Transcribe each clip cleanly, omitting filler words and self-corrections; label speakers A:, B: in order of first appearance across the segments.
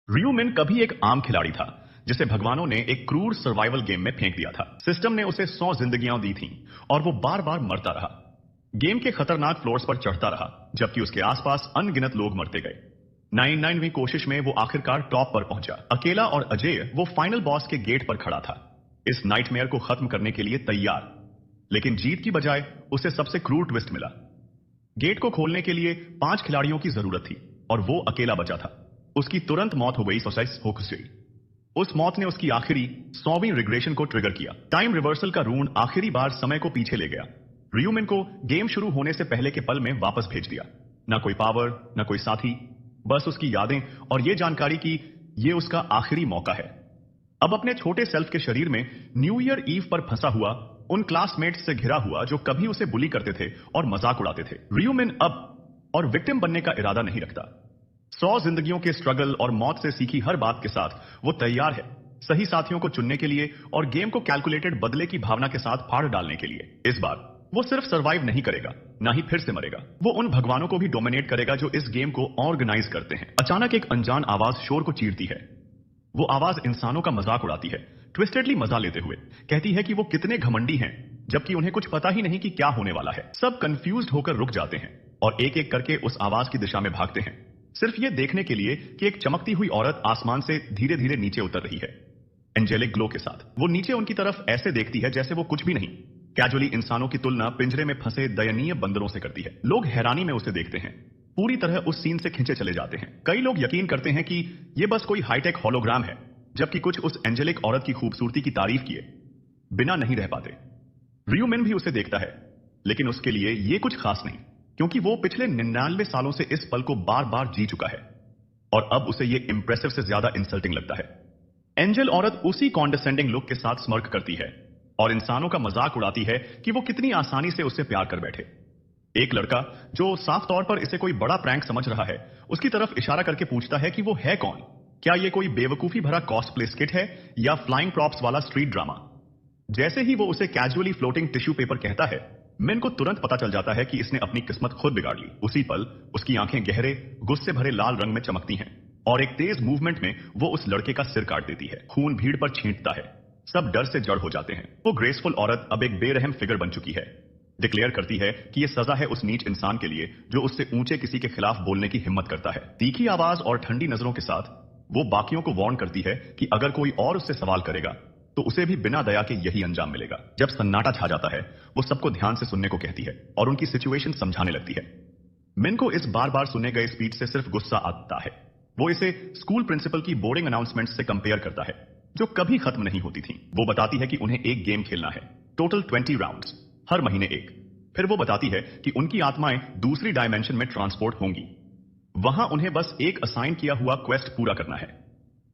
A: रियूमिन कभी एक आम खिलाड़ी था जिसे भगवानों ने एक क्रूर सर्वाइवल गेम में फेंक दिया था। सिस्टम ने उसे 100 जिंदगियां दी थीं और वो बार बार मरता रहा। गेम के खतरनाक फ्लोर्स पर चढ़ता रहा जबकि उसके आसपास अनगिनत लोग मरते गए। 99वीं कोशिश में वो आखिरकार टॉप पर पहुंचा। अकेला और अजेय वो फाइनल बॉस के गेट पर खड़ा था, इस नाइटमेयर को खत्म करने के लिए तैयार। लेकिन जीत की बजाय उसे सबसे क्रूर ट्विस्ट मिला। गेट को खोलने के लिए 5 खिलाड़ियों की जरूरत थी और वो अकेला बचा था। उसकी तुरंत मौत हो गई। सोसाइस हो गई। उस मौत ने उसकी आखिरी 100वीं रिग्रेशन को ट्रिगर किया। टाइम रिवर्सल का रून आखिरी बार समय को पीछे ले गया। रियूमिन को गेम शुरू होने से पहले के पल में वापस भेज दिया। ना कोई पावर, ना कोई साथी, बस उसकी यादें और ये जानकारी कि ये उसका आखिरी मौका है। अब अपने छोटे सेल्फ के शरीर में न्यू ईयर ईव पर फंसा हुआ, उन क्लासमेट्स से घिरा हुआ जो कभी उसे बुली करते थे और मजाक उड़ाते थे। रियूमिन अब और विक्टिम बनने का इरादा नहीं रखता। 100 जिंदगियों के स्ट्रगल और मौत से सीखी हर बात के साथ वो तैयार है सही साथियों को चुनने के लिए और गेम को कैलकुलेटेड बदले की भावना के साथ फाड़ डालने के लिए। इस बार वो सिर्फ सरवाइव नहीं करेगा, ना ही फिर से मरेगा, वो उन भगवानों को भी डोमिनेट करेगा जो इस गेम को ऑर्गेनाइज करते हैं। अचानक एक अनजान आवाज शोर को चीरती है। वो आवाज इंसानों का मजाक उड़ाती है, ट्विस्टेडली मजा लेते हुए कहती है कि वो कितने घमंडी हैं, जबकि उन्हें कुछ पता ही नहीं कि क्या होने वाला है। सब कंफ्यूज्ड होकर रुक जाते हैं और एक एक करके उस आवाज की दिशा में भागते हैं, सिर्फ ये देखने के लिए कि एक चमकती हुई औरत आसमान से धीरे धीरे नीचे उतर रही है, एंजेलिक ग्लो के साथ। वो नीचे उनकी तरफ ऐसे देखती है जैसे वो कुछ भी नहीं, कैजुअली इंसानों की तुलना पिंजरे में फंसे दयनीय बंदरों से करती है। लोग हैरानी में उसे देखते हैं, पूरी तरह उस सीन से खींचे चले जाते हैं। कई लोग यकीन करते हैं कि ये बस कोई हाईटेक होलोग्राम है, जबकि कुछ उस एंजेलिक औरत की खूबसूरती की तारीफ किए बिना नहीं रह पाते। रियूमिन भी उसे देखता है, लेकिन उसके लिए ये कुछ खास नहीं, क्योंकि वो पिछले 99 सालों से इस पल को बार बार जी चुका है और अब उसे ये इंप्रेसिव से ज्यादा इंसल्टिंग लगता है। एंजल औरत उसी कॉन्डेसेंडिंग लुक के साथ स्मर्क करती है और इंसानों का मजाक उड़ाती है कि वो कितनी आसानी से उससे प्यार कर बैठे। एक लड़का जो साफ तौर पर इसे कोई बड़ा प्रैंक समझ रहा है, उसकी तरफ इशारा करके पूछता है कि वो है कौन, क्या ये कोई बेवकूफी भरा कॉस्प्ले स्किट है या फ्लाइंग प्रॉप्स वाला स्ट्रीट ड्रामा। जैसे ही वो उसे कैजुअली फ्लोटिंग टिश्यू पेपर कहता है, मिन को तुरंत पता चल जाता है कि इसने अपनी किस्मत खुद बिगाड़ ली। उसी पल उसकी आंखें गहरे गुस्से भरे लाल रंग में चमकती हैं और एक तेज मूवमेंट में वो उस लड़के का सिर काट देती है। खून भीड़ पर छींटता है, सब डर से जड़ हो जाते हैं। वो ग्रेसफुल औरत अब एक बेरहम फिगर बन चुकी है। डिक्लेयर करती है कि ये सजा है उस नीच इंसान के लिए जो उससे ऊंचे किसी के खिलाफ बोलने की हिम्मत करता है। तीखी आवाज और ठंडी नजरों के साथ वो बाकियों को वार्न करती है कि अगर कोई और उससे सवाल करेगा तो उसे भी बिना दया के यही अंजाम मिलेगा। जब सन्नाटा छा जाता है, वो सबको ध्यान से सुनने को कहती है और उनकी सिचुएशन समझाने लगती है। मिन को इस बार बार सुने गए स्पीच से सिर्फ गुस्सा आता है। वो इसे स्कूल प्रिंसिपल की बोर्डिंग अनाउंसमेंट से कंपेयर करता है जो कभी खत्म नहीं होती थी। वो बताती है कि उन्हें एक गेम खेलना है, टोटल 20 राउंड्स, हर महीने एक। फिर वो बताती है कि उनकी आत्माएं दूसरी डायमेंशन में ट्रांसपोर्ट होंगी, वहां उन्हें बस एक असाइन किया हुआ क्वेस्ट पूरा करना है।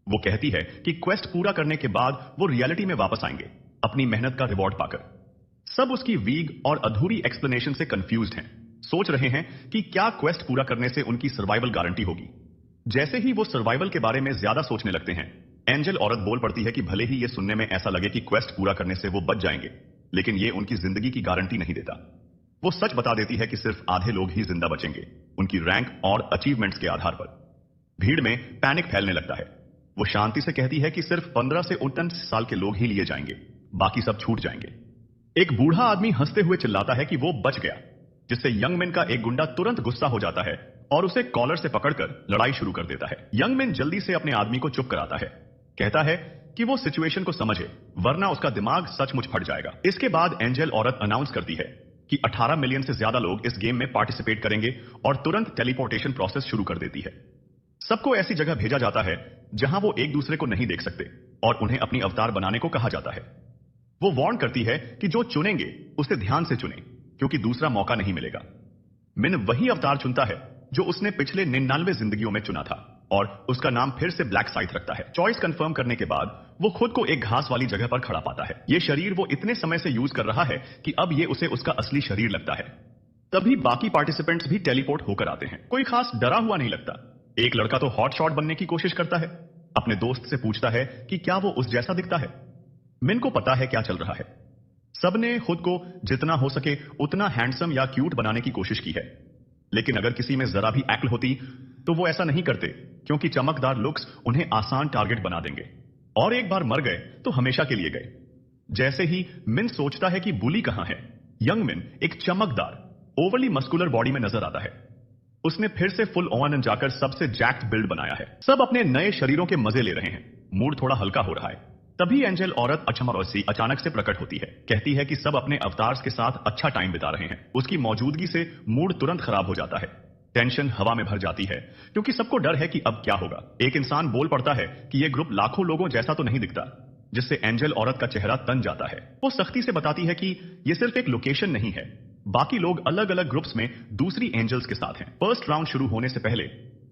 A: वो कहती है कि क्वेस्ट पूरा करने के बाद वो रियलिटी में वापस आएंगे, अपनी मेहनत का रिवॉर्ड पाकर। सब उसकी वीग और अधूरी एक्सप्लेनेशन से कंफ्यूज्ड हैं, सोच रहे हैं कि क्या क्वेस्ट पूरा करने से उनकी सर्वाइवल गारंटी होगी। जैसे ही वो सर्वाइवल के बारे में ज्यादा सोचने लगते हैं, एंजल औरत बोल पड़ती है कि भले ही ये सुनने में ऐसा लगे कि क्वेस्ट पूरा करने से वो बच जाएंगे, लेकिन ये उनकी जिंदगी की गारंटी नहीं देता। वो सच बता देती है कि सिर्फ आधे लोग ही जिंदा बचेंगे, उनकी रैंक और अचीवमेंट्स के आधार पर। भीड़ में पैनिक फैलने लगता है। वो शांति से कहती है कि सिर्फ 15 से 29 साल के लोग ही लिए जाएंगे, बाकी सब छूट जाएंगे। एक बूढ़ा आदमी हंसते हुए चिल्लाता है कि वो बच गया, जिससे यंग मैन का एक गुंडा तुरंत गुस्सा हो जाता है और उसे कॉलर से पकड़कर लड़ाई शुरू कर देता है। यंग मैन जल्दी से अपने आदमी को चुप कराता है, कहता है कि वो सिचुएशन को समझे, वरना उसका दिमाग सचमुच फट जाएगा। इसके बाद एंजल औरत अनाउंस करती है कि 18 मिलियन से ज्यादा लोग इस गेम में पार्टिसिपेट करेंगे और तुरंत टेलीपोर्टेशन प्रोसेस शुरू कर देती है। सबको ऐसी जगह भेजा जाता है जहां वो एक दूसरे को नहीं देख सकते और उन्हें अपनी अवतार बनाने को कहा जाता है। वो वार्न करती है कि जो चुनेंगे उसे ध्यान से चुने, क्योंकि दूसरा मौका नहीं मिलेगा। मिन वही अवतार चुनता है जो उसने पिछले 99 जिंदगियों में चुना था और उसका नाम फिर से ब्लैक साइथ रखता है। चॉइस कंफर्म करने के बाद वो खुद को एक घास वाली जगह पर खड़ा पाता है। ये शरीर वो इतने समय से यूज कर रहा है कि अब ये उसे उसका असली शरीर लगता है। तभी बाकी पार्टिसिपेंट्स भी टेलीपोर्ट होकर आते हैं। कोई खास डरा हुआ नहीं लगता। एक लड़का तो हॉट शॉट बनने की कोशिश करता है, अपने दोस्त से पूछता है कि क्या वो उस जैसा दिखता है। मिन को पता है क्या चल रहा है। सबने खुद को जितना हो सके उतना हैंडसम या क्यूट बनाने की कोशिश की है, लेकिन अगर किसी में जरा भी एक्ल होती तो वो ऐसा नहीं करते। क्योंकि चमकदार लुक्स उन्हें आसान टारगेट बना देंगे, और एक बार मर गए तो हमेशा के लिए गए। जैसे ही मिन सोचता है कि बुली कहां है, यंग मिन एक चमकदार ओवरली मस्कुलर बॉडी में नजर आता है। उसने फिर से फुल ऑन जाकर सबसे जैक्ट बिल्ड बनाया है। सब अपने नए शरीरों के मजे ले रहे हैं। मूड थोड़ा हल्का हो रहा है। तभी एंजल औरत अचमरोसी अचानक से प्रकट होती है। कहती है कि सब अपने अवतार्स के साथ अच्छा टाइम बिता रहे हैं। उसकी मौजूदगी से मूड तुरंत खराब हो जाता है। टेंशन हवा में भर जाती है, क्योंकि सबको डर है कि अब क्या होगा। एक इंसान बोल पड़ता है कि यह ग्रुप लाखों लोगों जैसा तो नहीं दिखता, जिससे एंजल औरत का चेहरा तन जाता है। वो सख्ती से बताती है कि यह सिर्फ एक लोकेशन नहीं है, बाकी लोग अलग अलग ग्रुप्स में दूसरी एंजल्स के साथ हैं। फर्स्ट राउंड शुरू होने से पहले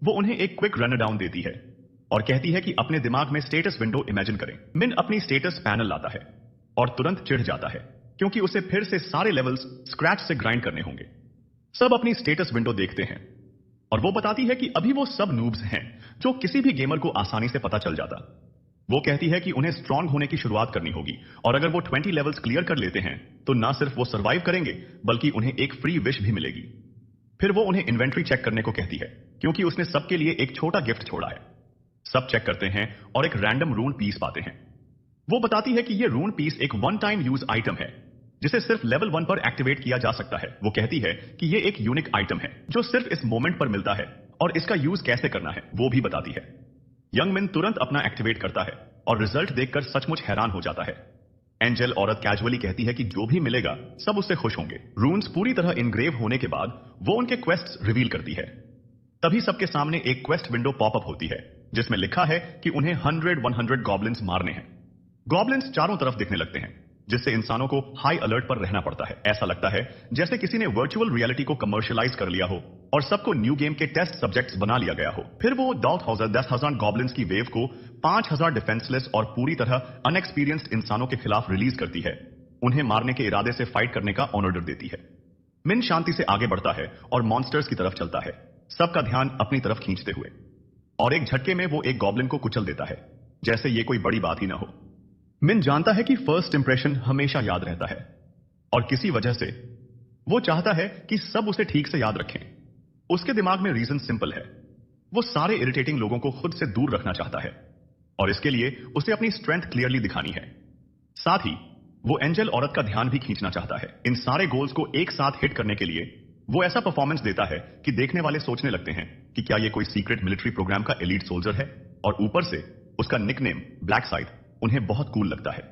A: वो उन्हें एक क्विक रन डाउन देती है और कहती है कि अपने दिमाग में स्टेटस विंडो इमेजिन करें। मिन अपनी स्टेटस पैनल लाता है और तुरंत चिढ़ जाता है, क्योंकि उसे फिर से सारे लेवल्स स्क्रैच से ग्राइंड करने होंगे। सब अपनी स्टेटस विंडो देखते हैं और वो बताती है कि अभी वो सब नूब्स हैं, जो किसी भी गेमर को आसानी से पता चल जाता। वो कहती है कि उन्हें स्ट्रांग होने की शुरुआत करनी होगी, और अगर वो 20 लेवल्स क्लियर कर लेते हैं तो ना सिर्फ वो सरवाइव करेंगे, बल्कि उन्हें एक फ्री विश भी मिलेगी। फिर वो उन्हें इन्वेंट्री चेक करने को कहती है, क्योंकि उसने सबके लिए एक छोटा गिफ्ट छोड़ा है। सब चेक करते हैं और एक रैंडम रून पीस पाते हैं। वो बताती है कि ये रून पीस एक वन टाइम यूज आइटम है, जिसे सिर्फ लेवल 1 पर एक्टिवेट किया जा सकता है। वो कहती है कि ये एक यूनिक आइटम है जो सिर्फ इस मोमेंट पर मिलता है, और इसका यूज कैसे करना है वो भी बताती है। यंग मिन तुरंत अपना एक्टिवेट करता है और रिजल्ट देखकर सचमुच हैरान हो जाता है। एंजल औरत कैजुअली कहती है कि जो भी मिलेगा सब उससे खुश होंगे। रून्स पूरी तरह इनग्रेव होने के बाद वो उनके क्वेस्ट्स रिवील करती है। तभी सबके सामने एक क्वेस्ट विंडो पॉपअप होती है, जिसमें लिखा है कि उन्हें 100 गॉब्लिन्स मारने हैं। गॉब्लिन्स चारों तरफ दिखने लगते हैं, जिससे इंसानों को हाई अलर्ट पर रहना पड़ता है। ऐसा लगता है जैसे किसी ने वर्चुअल रियलिटी को कमर्शियलाइज कर लिया हो और सबको न्यू गेम के टेस्ट सब्जेक्ट्स बना लिया गया हो। फिर वो 10,000 गॉब्लिन्स की वेव को 5,000 डिफेंसलेस और पूरी तरह अनएक्सपीरियंस्ड इंसानों के खिलाफ रिलीज करती है। उन्हें मारने के इरादे से फाइट करने का ऑर्डर देती है। मिन शांति से आगे बढ़ता है और मॉन्स्टर्स की तरफ चलता है, सबका ध्यान अपनी तरफ खींचते हुए, और एक झटके में वो एक गॉब्लिन को कुचल देता है, जैसे ये कोई बड़ी बात ही ना हो। मिन जानता है कि फर्स्ट इंप्रेशन हमेशा याद रहता है, और किसी वजह से वो चाहता है कि सब उसे ठीक से याद रखें। उसके दिमाग में रीजन सिंपल है, वो सारे इरिटेटिंग लोगों को खुद से दूर रखना चाहता है, और इसके लिए उसे अपनी स्ट्रेंथ क्लियरली दिखानी है। साथ ही वो एंजल औरत का ध्यान भी खींचना चाहता है। इन सारे गोल्स को एक साथ हिट करने के लिए वो ऐसा परफॉर्मेंस देता है कि देखने वाले सोचने लगते हैं कि क्या ये कोई सीक्रेट मिलिट्री प्रोग्राम का एलीट सोल्जर है, और ऊपर से उसका निकनेम ब्लैक साइड उन्हें बहुत कूल लगता है।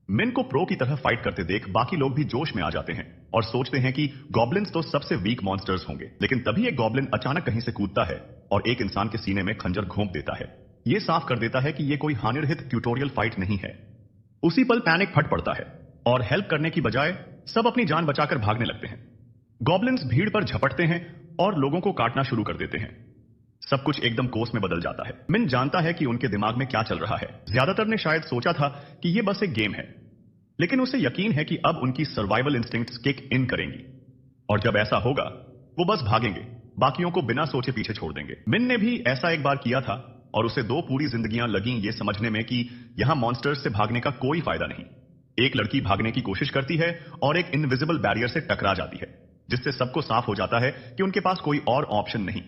A: मिन को प्रो की तरह फाइट करते देख बाकी लोग भी जोश में आ जाते हैं और सोचते हैं कि गॉब्लिन्स तो सबसे वीक मॉन्स्टर्स होंगे। लेकिन तभी एक गॉब्लिन अचानक कहीं से कूदता है और एक इंसान के सीने में खंजर घोंप देता है। यह साफ कर देता है कि यह कोई हानिरहित ट्यूटोरियल फाइट नहीं है। उसी पल पैनिक फट पड़ता है और हेल्प करने की बजाय सब अपनी जान बचाकर भागने लगते हैं। गॉब्लिन्स भीड़ पर झपटते हैं और लोगों को काटना शुरू कर देते हैं। सब कुछ एकदम कोस में बदल जाता है। मिन जानता है कि उनके दिमाग में क्या चल रहा है। ज्यादातर ने शायद सोचा था कि यह बस एक गेम है, लेकिन उसे यकीन है कि अब उनकी सर्वाइवल इंस्टिंक्ट्स किक इन करेंगी, और जब ऐसा होगा वो बस भागेंगे, बाकियों को बिना सोचे पीछे छोड़ देंगे। मिन ने भी ऐसा एक बार किया था और उसे 2 पूरी जिंदगियां लगीं ये समझने में कि यहां मॉन्स्टर्स से भागने का कोई फायदा नहीं। एक लड़की भागने की कोशिश करती है और एक इनविजिबल बैरियर से टकरा जाती है, जिससे सबको साफ हो जाता है कि उनके पास कोई और ऑप्शन नहीं,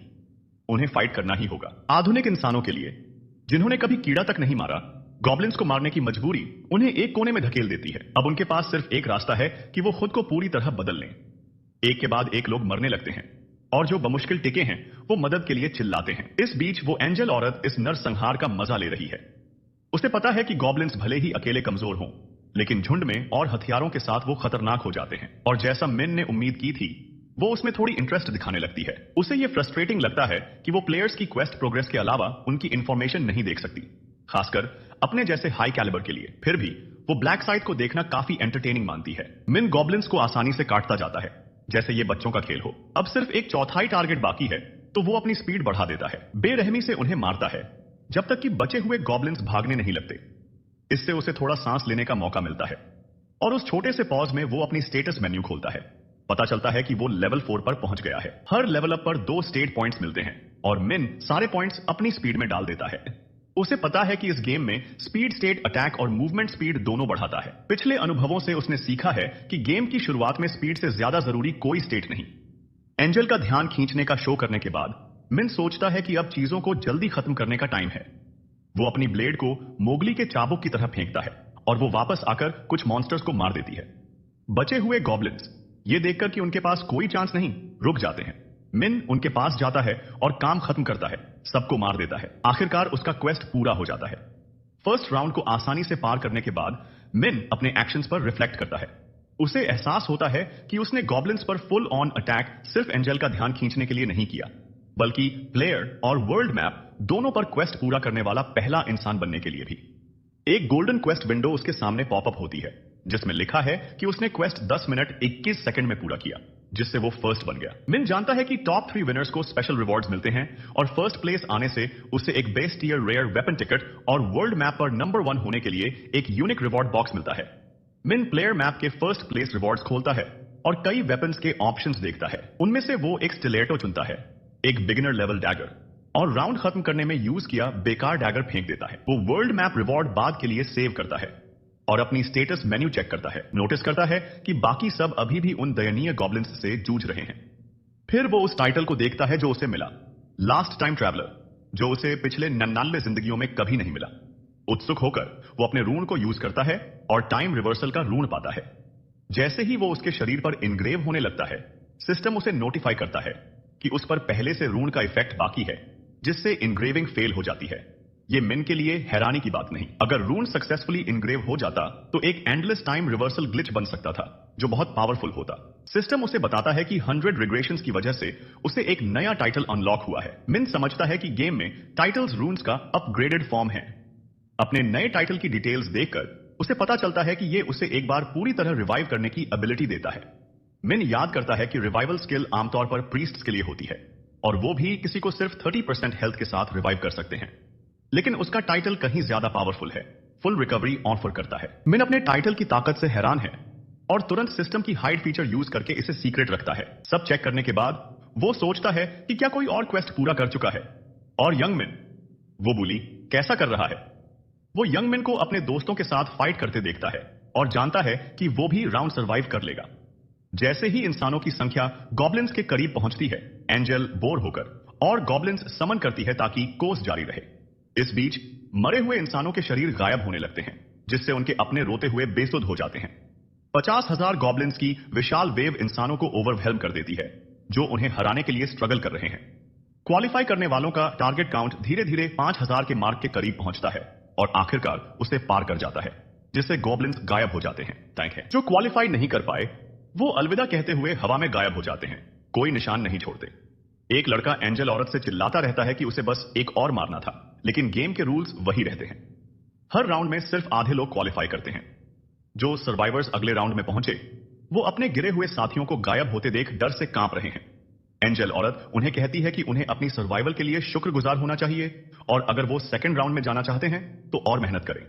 A: उन्हें फाइट करना ही होगा। आधुनिक इंसानों के लिए, जिन्होंने कभी कीड़ा तक नहीं मारा, गॉब्लिन्स को मारने की मजबूरी उन्हें एक कोने में धकेल देती है। अब उनके पास सिर्फ एक रास्ता है कि वो खुद को पूरी तरह बदल लें। एक के बाद एक लोग मरने लगते हैं और जो बमुश्किल टिके हैं वो मदद के लिए चिल्लाते हैं। इस बीच वो एंजल औरत इस नरसंहार का मजा ले रही है। उसे पता है कि गॉब्लिन्स भले ही अकेले कमजोर हों, लेकिन झुंड में और हथियारों के साथ वो खतरनाक हो जाते हैं, और जैसा मिन ने उम्मीद की थी वो उसमें थोड़ी इंटरेस्ट दिखाने लगती है। उसे ये फ्रस्ट्रेटिंग लगता है कि वो प्लेयर्स की क्वेस्ट प्रोग्रेस के अलावा उनकी इंफॉर्मेशन नहीं देख सकती, खासकर अपने जैसे हाई कैलिबर के लिए। फिर भी वो ब्लैक साइड को देखना काफी एंटरटेनिंग मानती है। मिन गॉब्लिन्स को आसानी से काटता जाता है जैसे ये बच्चों का खेल हो। अब सिर्फ एक चौथाई टारगेट बाकी है तो वो अपनी स्पीड बढ़ा देता है, बेरहमी से उन्हें मारता है जब तक कि बचे हुए गॉब्लिन्स भागने नहीं लगते। इससे उसे थोड़ा सांस लेने का मौका मिलता है, और उस छोटे से पॉज में वो अपनी स्टेटस मेन्यू खोलता है। पता चलता है कि वो लेवल 4 पर पहुंच गया है। हर लेवल अप पर 2 स्टेट पॉइंट्स मिलते हैं और मिन सारे पॉइंट्स अपनी स्पीड में डाल देता है। उसे पता है कि इस गेम में स्पीड स्टेट अटैक और मूवमेंट स्पीड दोनों बढ़ाता है। पिछले अनुभवों से उसने सीखा है कि गेम की शुरुआत में स्पीड से ज्यादा जरूरी कोई स्टेट नहीं। एंजल का ध्यान खींचने का शो करने के बाद मिन सोचता है कि अब चीजों को जल्दी खत्म करने का टाइम है। वो अपनी ब्लेड को मोगली के चाबुक की तरह फेंकता है और वो वापस आकर कुछ मॉन्स्टर्स को मार देती है। बचे हुए गॉब्लिन्स ये देखकर कि उनके पास कोई चांस नहीं, रुक जाते हैं। मिन उनके पास जाता है और काम खत्म करता है, सबको मार देता है। आखिरकार उसका क्वेस्ट पूरा हो जाता है। फर्स्ट राउंड को आसानी से पार करने के बाद मिन अपने एक्शंस पर रिफ्लेक्ट करता है। उसे एहसास होता है कि उसने गॉब्लिन्स पर फुल ऑन अटैक सिर्फ एंजल का ध्यान खींचने के लिए नहीं किया, बल्कि प्लेयर और वर्ल्ड मैप दोनों पर क्वेस्ट पूरा करने वाला पहला इंसान बनने के लिए भी। एक गोल्डन क्वेस्ट विंडो उसके सामने पॉपअप होती है जिसमें लिखा है कि उसने क्वेस्ट 10 मिनट 21 सेकंड में पूरा किया, जिससे वो फर्स्ट बन गया। मिन जानता है कि टॉप 3 विनर्स को स्पेशल रिवॉर्ड्स मिलते हैं और फर्स्ट प्लेस आने से उसे एक base tier rare weapon ticket और वर्ल्ड मैप पर नंबर 1 होने के लिए एक यूनिक रिवॉर्ड बॉक्स मिलता है। मिन प्लेयर मैप के फर्स्ट प्लेस रिवॉर्ड्स खोलता है और कई वेपन्स के ऑप्शंस देखता है। उनमें से वो एक स्टिलेटो चुनता है, एक बिगिनर लेवल डैगर, और राउंड खत्म करने में यूज किया बेकार डैगर फेंक देता है। वो वर्ल्ड मैप रिवॉर्ड बाद के लिए सेव करता है और अपनी स्टेटस मेन्यू चेक करता है। नोटिस करता है कि बाकी सब अभी भी उन दयनीय गॉब्लिन्स से जूझ रहे हैं। फिर वो उस टाइटल को देखता है जो उसे मिला, लास्ट टाइम ट्रैवलर, जो उसे पिछले 99 जिंदगियों में कभी नहीं मिला। उत्सुक होकर वो अपने रून को यूज करता है और टाइम रिवर्सल का रून पाता है। जैसे ही वो उसके शरीर पर इनग्रेव होने लगता है, सिस्टम उसे नोटिफाई करता है कि उस पर पहले से रून का इफेक्ट बाकी है, जिससे इनग्रेविंग फेल हो जाती है। ये मिन के लिए हैरानी की बात नहीं। अगर रून सक्सेसफुली इनग्रेव हो जाता तो एक एंडलेस टाइम रिवर्सल ग्लिच बन सकता था जो बहुत पावरफुल होता। सिस्टम उसे बताता है कि 100 रिग्रेशंस की वजह से उसे एक नया टाइटल अनलॉक हुआ है। मिन समझता है कि गेम में टाइटल्स रून्स का अपग्रेडेड फॉर्म है। अपने नए टाइटल की डिटेल्स देखकर उसे पता चलता है कि ये उसे एक बार पूरी तरह रिवाइव करने की एबिलिटी देता है। मिन याद करता है कि रिवाइवल स्किल आमतौर पर प्रीस्ट्स के लिए होती है और वो भी किसी को सिर्फ 30% हेल्थ के साथ रिवाइव कर सकते हैं, लेकिन उसका टाइटल कहीं ज्यादा पावरफुल है, फुल रिकवरी ऑफर करता है। मिन अपने टाइटल की ताकत से हैरान है और तुरंत सिस्टम की हाइड फीचर यूज करके इसे सीक्रेट रखता है। सब चेक करने के बाद वो सोचता है कि क्या कोई और क्वेस्ट पूरा कर चुका है। और यंग मिन, वो बुली, कैसा कर रहा है। वो यंग मिन को अपने दोस्तों के साथ फाइट करते देखता है और जानता है कि वो भी राउंड सर्वाइव कर लेगा। जैसे ही इंसानों की संख्या गॉब्लिन्स के करीब पहुंचती है, एंजल बोर होकर और गॉब्लिन्स समन करती है ताकि कोर्स जारी रहे। इस बीच मरे हुए इंसानों के शरीर गायब होने लगते हैं, जिससे उनके अपने रोते हुए बेसुध हो जाते हैं। 50,000 गॉब्लिन्स की विशाल वेव इंसानों को ओवरवेल्म कर देती है, जो उन्हें हराने के लिए स्ट्रगल कर रहे हैं। क्वालिफाई करने वालों का टारगेट काउंट धीरे धीरे 5,000 के मार्क के करीब पहुंचता है और आखिरकार उसे पार कर जाता है, जिससे गॉब्लिन्स गायब हो जाते हैं। थैंक है। जो क्वालिफाई नहीं कर पाए वो अलविदा कहते हुए हवा में गायब हो जाते हैं, कोई निशान नहीं छोड़ते। एक लड़का एंजल औरत से चिल्लाता रहता है कि उसे बस एक और मारना था, लेकिन गेम के रूल्स वही रहते हैं। हर राउंड में सिर्फ आधे लोग क्वालिफाई करते हैं। जो सर्वाइवर्स अगले राउंड में पहुंचे वो अपने गिरे हुए साथियों को गायब होते देख डर से कांप रहे हैं। एंजल औरत उन्हें कहती है कि उन्हें अपनी सर्वाइवल के लिए शुक्रगुजार होना चाहिए और अगर वो सेकंड राउंड में जाना चाहते हैं तो और मेहनत करें।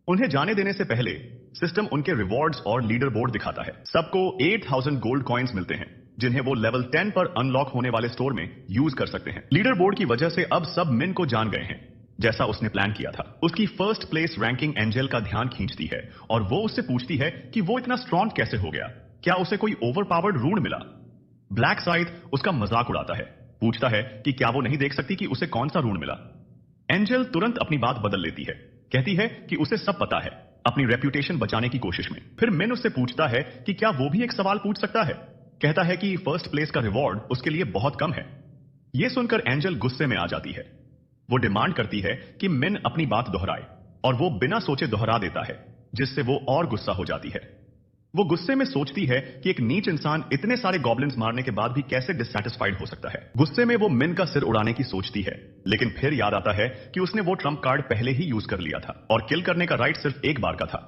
A: उन्हें जाने देने से पहले सिस्टम उनके रिवॉर्ड्स और लीडर बोर्ड दिखाता है। सबको 8000 गोल्ड कॉइन्स मिलते हैं, जिन्हें वो लेवल 10 पर अनलॉक होने वाले स्टोर में यूज कर सकते हैं। लीडर बोर्ड की वजह से अब सब मिन को जान गए हैं, जैसा उसने प्लान किया था। उसकी फर्स्ट प्लेस रैंकिंग एंजल का ध्यान खींचती है और वो उससे पूछती है कि वो इतना स्ट्रॉन्ग कैसे हो गया, क्या उसे कोई ओवरपावर्ड रून मिला। ब्लैक साइड उसका मजाक उड़ाता है, पूछता है कि क्या वो नहीं देख सकती कि उसे कौन सा रून मिला। एंजल तुरंत अपनी बात बदल लेती है, कहती है कि उसे सब पता है, अपनी रेप्यूटेशन बचाने की कोशिश में। फिर मिन उससे पूछता है कि क्या वो भी एक सवाल पूछ सकता है। कहता है कि फर्स्ट प्लेस का रिवॉर्ड उसके लिए बहुत कम है। यह सुनकर एंजल गुस्से में आ जाती है। वो डिमांड करती है कि मिन अपनी बात दोहराए और वो बिना सोचे दोहरा देता है, जिससे वो और गुस्सा हो जाती है। वो गुस्से में सोचती है कि एक नीच इंसान इतने सारे गॉब्लिन्स मारने के बाद भी कैसे डिससैटिस्फाइड हो सकता है। गुस्से में वो मिन का सिर उड़ाने की सोचती है, लेकिन फिर याद आता है कि उसने वो ट्रम्प कार्ड पहले ही यूज कर लिया था और किल करने का राइट सिर्फ एक बार का था।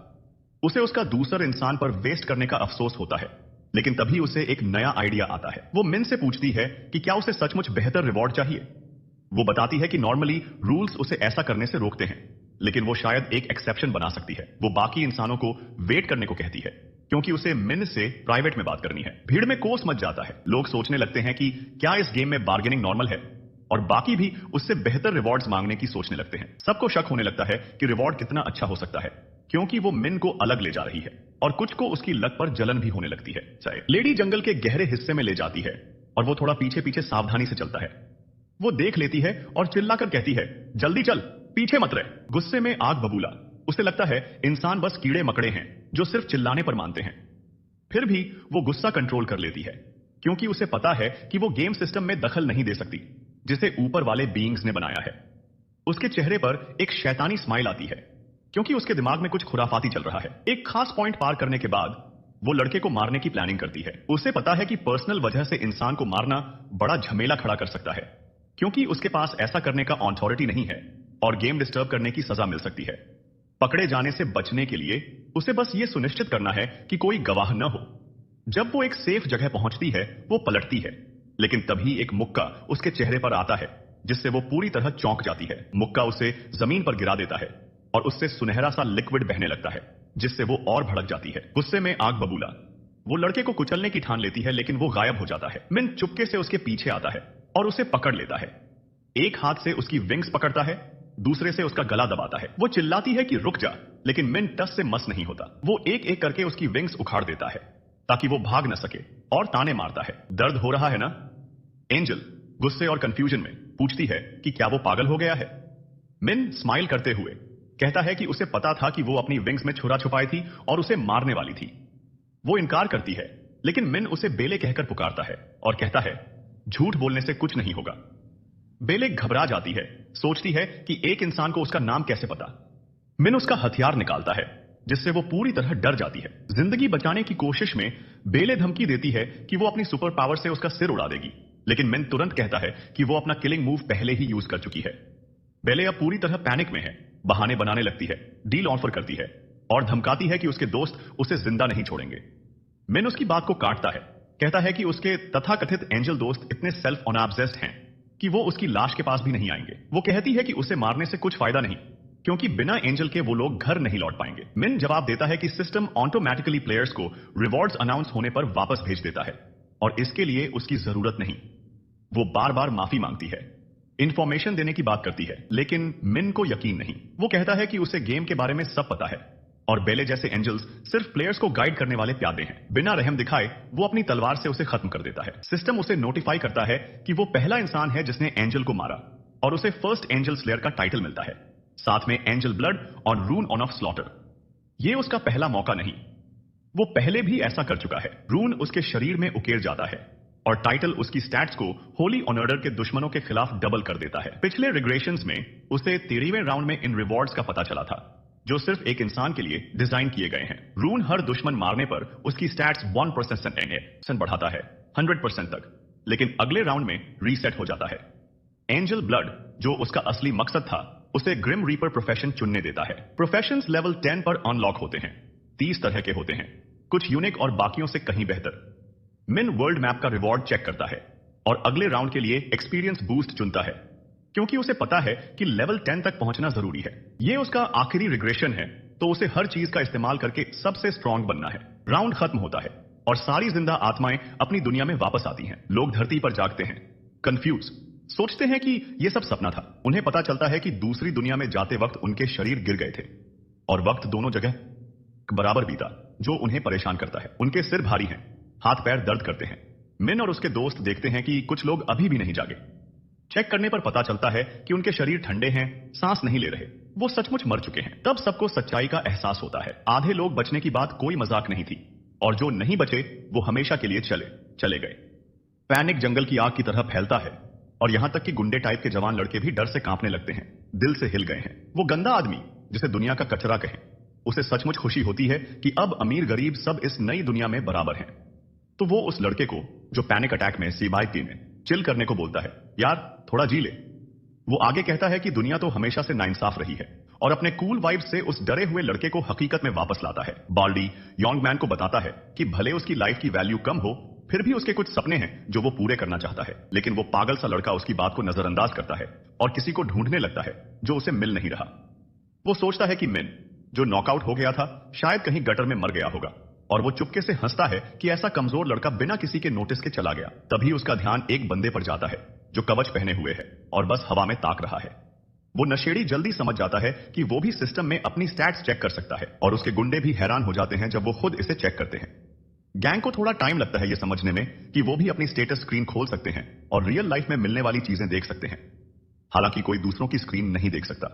A: उसे उसका दूसरे इंसान पर वेस्ट करने का अफसोस होता है, लेकिन तभी उसे एक नया आइडिया आता है। वो मिन से पूछती है कि क्या उसे सचमुच बेहतर रिवॉर्ड चाहिए। वो बताती है कि नॉर्मली रूल्स उसे ऐसा करने से रोकते हैं, लेकिन वो शायद एक एक्सेप्शन बना सकती है। वो बाकी इंसानों को वेट करने को कहती है, क्योंकि उसे मिन से प्राइवेट में बात करनी है। भीड़ में कोस मच जाता है। लोग सोचने लगते हैं कि क्या इस गेम में बार्गेनिंग नॉर्मल है, और बाकी भी उससे बेहतर रिवॉर्ड्स मांगने की सोचने लगते हैं। सबको शक होने लगता है कि रिवॉर्ड कितना अच्छा हो सकता है, क्योंकि वो मिन को अलग ले जा रही है, और कुछ को उसकी लक पर जलन भी होने लगती है। लेडी जंगल के गहरे हिस्से में ले जाती है और वो थोड़ा पीछे पीछे सावधानी से चलता है। वो देख लेती है और चिल्लाकर कहती है, जल्दी चल, पीछे मत रह। गुस्से में आग बबूला। उसे लगता है इंसान बस कीड़े मकड़े हैं जो सिर्फ चिल्लाने पर मानते हैं। फिर भी वो गुस्सा कंट्रोल कर लेती है, क्योंकि उसे पता है कि वो गेम सिस्टम में दखल नहीं दे सकती जिसे ऊपर वाले बीइंग्स ने बनाया है। उसके चेहरे पर एक शैतानी स्माइल आती है, क्योंकि उसके दिमाग में कुछ खुराफाती चल रहा है। एक खास पॉइंट पार करने के बाद वो लड़के को मारने की प्लानिंग करती है। उसे पता है कि पर्सनल वजह से इंसान को मारना बड़ा झमेला खड़ा कर सकता है, क्योंकि उसके पास ऐसा करने का अथॉरिटी नहीं है और गेम डिस्टर्ब करने की सजा मिल सकती है। पकड़े जाने से बचने के लिए उसे बस ये सुनिश्चित करना है कि कोई गवाह न हो। जब वो एक सेफ जगह पहुंचती है, वो पलटती है, लेकिन तभी एक मुक्का उसके चेहरे पर आता है, जिससे वो पूरी तरह चौंक जाती है। मुक्का उसे जमीन पर गिरा देता है और उससे सुनहरा सा लिक्विड बहने लगता है, जिससे वो और भड़क जाती है। गुस्से में आग बबूला वो लड़के को कुचलने की ठान लेती है, लेकिन वो गायब हो जाता है। मिन चुपके से उसके पीछे आता है और उसे पकड़ लेता है। एक हाथ से उसकी विंग्स पकड़ता है, दूसरे से उसका गला दबाता है। वो चिल्लाती है कि रुक जा, लेकिन मिन टस से मस नहीं होता। वो एक एक करके उसकी विंग्स उखाड़ देता है ताकि वो भाग न सके और ताने मारता है, दर्द हो रहा है ना? एंजल गुस्से और कंफ्यूजन में पूछती है कि क्या वो पागल हो गया है। मिन स्माइल करते हुए कहता है कि उसे पता था कि वो अपनी विंग्स में छुरा छुपाई थी और उसे मारने वाली थी। वो इनकार करती है, लेकिन मिन उसे बेले कहकर पुकारता है और कहता है, झूठ बोलने से कुछ नहीं होगा। बेले घबरा जाती है, सोचती है कि एक इंसान को उसका नाम कैसे पता। मिन उसका हथियार निकालता है, जिससे वो पूरी तरह डर जाती है। जिंदगी बचाने की कोशिश में बेले धमकी देती है कि वो अपनी सुपर पावर से उसका सिर उड़ा देगी, लेकिन मिन तुरंत कहता है कि वो अपना किलिंग मूव पहले ही यूज कर चुकी है। बेले अब पूरी तरह पैनिक में है, बहाने बनाने लगती है, डील ऑफर करती है और धमकाती है कि उसके दोस्त उसे जिंदा नहीं छोड़ेंगे। मिन उसकी बात को काटता है, कहता है कि उसके तथाकथित एंजल दोस्त इतने सेल्फ ऑब्सेस्ड हैं कि वो उसकी लाश के पास भी नहीं आएंगे। वो कहती है कि उसे मारने से कुछ फायदा नहीं, क्योंकि बिना एंजल के वो लोग घर नहीं लौट पाएंगे। मिन जवाब देता है कि सिस्टम ऑटोमेटिकली प्लेयर्स को रिवॉर्ड्स अनाउंस होने पर वापस भेज देता है और इसके लिए उसकी जरूरत नहीं। वो बार बार माफी मांगती है, इंफॉर्मेशन देने की बात करती है, लेकिन मिन को यकीन नहीं। वो कहता है कि उसे गेम के बारे में सब पता है और बेले जैसे एंजल्स सिर्फ प्लेयर्स को गाइड करने वाले प्यादे हैं। बिना रहम दिखाए वो अपनी तलवार से उसे खत्म कर देता है। सिस्टम उसे नोटिफाई करता है कि वो पहला इंसान है जिसने एंजल को मारा और उसे फर्स्ट एंजल स्लेयर का टाइटल मिलता है, साथ में एंजल ब्लड और रून ऑन ऑफ स्लॉटर। ये उसका पहला मौका नहीं, वो पहले भी ऐसा कर चुका है। रून उसके शरीर में उकेर जाता है और टाइटल उसकी स्टैट्स को होली ऑनर्डर के दुश्मनों के खिलाफ डबल कर देता है। पिछले रिग्रेशंस में उसे 13वें राउंड में इन रिवॉर्ड्स का पता चला था, जो सिर्फ एक इंसान के लिए डिजाइन किए गए हैं। रून हर दुश्मन मारने पर उसकी स्टैट्स 1% बढ़ाता है 100% तक, लेकिन अगले राउंड में रीसेट हो जाता है। एंजल ब्लड, जो उसका असली मकसद था, उसे ग्रिम रीपर प्रोफेशन चुनने देता है। प्रोफेशंस लेवल 10 पर अनलॉक होते हैं। 30 तरह के होते हैं, कुछ यूनिक और बाकियों से कहीं बेहतर। मिन वर्ल्ड मैप का रिवॉर्ड चेक करता है और अगले राउंड के लिए एक्सपीरियंस बूस्ट चुनता है, क्योंकि उसे पता है कि लेवल 10 तक पहुंचना जरूरी है। यह उसका आखिरी रिग्रेशन है, तो उसे हर चीज का इस्तेमाल करके सबसे स्ट्रांग बनना है। राउंड खत्म होता है और सारी जिंदा आत्माएं अपनी दुनिया में वापस आती हैं। लोग धरती पर जागते हैं, कंफ्यूज, सोचते हैं कि यह सब सपना था। उन्हें पता चलता है कि दूसरी दुनिया में जाते वक्त उनके शरीर गिर गए थे और वक्त दोनों जगह बराबर बीता, जो उन्हें परेशान करता है। उनके सिर भारी हैं, हाथ पैर दर्द करते हैं। मिन और उसके दोस्त देखते हैं कि कुछ लोग अभी भी नहीं जागे। चेक करने पर पता चलता है कि उनके शरीर ठंडे हैं, सांस नहीं ले रहे, वो सचमुच मर चुके हैं। तब सबको सच्चाई का एहसास होता है। आधे लोग बचने की बात कोई मजाक नहीं थी और जो नहीं बचे वो हमेशा के लिए चले गए। पैनिक जंगल की आग की तरह फैलता है और यहां तक कि गुंडे टाइप के जवान लड़के भी डर से कांपने लगते हैं, दिल से हिल गए हैं। वो गंदा आदमी, जिसे दुनिया का कचरा कहें, उसे सचमुच खुशी होती है कि अब अमीर गरीब सब इस नई दुनिया में बराबर हैं। तो वो उस लड़के को, जो पैनिक अटैक में सीबाइटी में चिल करने को बोलता है, यार थोड़ा जी ले। वो आगे कहता है कि दुनिया तो हमेशा से नाइंसाफ रही है और अपने कूल वाइब से उस डरे हुए लड़के को हकीकत में वापस लाता है। बाल्डी यंग मैन को बताता है कि भले उसकी लाइफ की वैल्यू कम हो, फिर भी उसके कुछ सपने हैं जो वो पूरे करना चाहता है। लेकिन वो पागल सा लड़का उसकी बात को नजरअंदाज करता है और किसी को ढूंढने लगता है जो उसे मिल नहीं रहा। वो सोचता है कि मिन, जो नॉकआउट हो गया था, शायद कहीं गटर में मर गया होगा और वो चुपके से हंसता है कि ऐसा कमजोर लड़का बिना किसी के नोटिस के चला गया। तभी उसका ध्यान एक बंदे पर जाता है जो कवच पहने हुए है और बस हवा में ताक रहा है। वो नशेड़ी जल्दी समझ जाता है कि वो भी सिस्टम में अपनी स्टैट्स चेक कर सकता है और उसके गुंडे भी हैरान हो जाते हैं जब वो खुद इसे चेक करते हैं। गैंग को थोड़ा टाइम लगता है यह समझने में कि वो भी अपनी स्टेटस स्क्रीन खोल सकते हैं और रियल लाइफ में मिलने वाली चीजें देख सकते हैं, हालांकि कोई दूसरों की स्क्रीन नहीं देख सकता।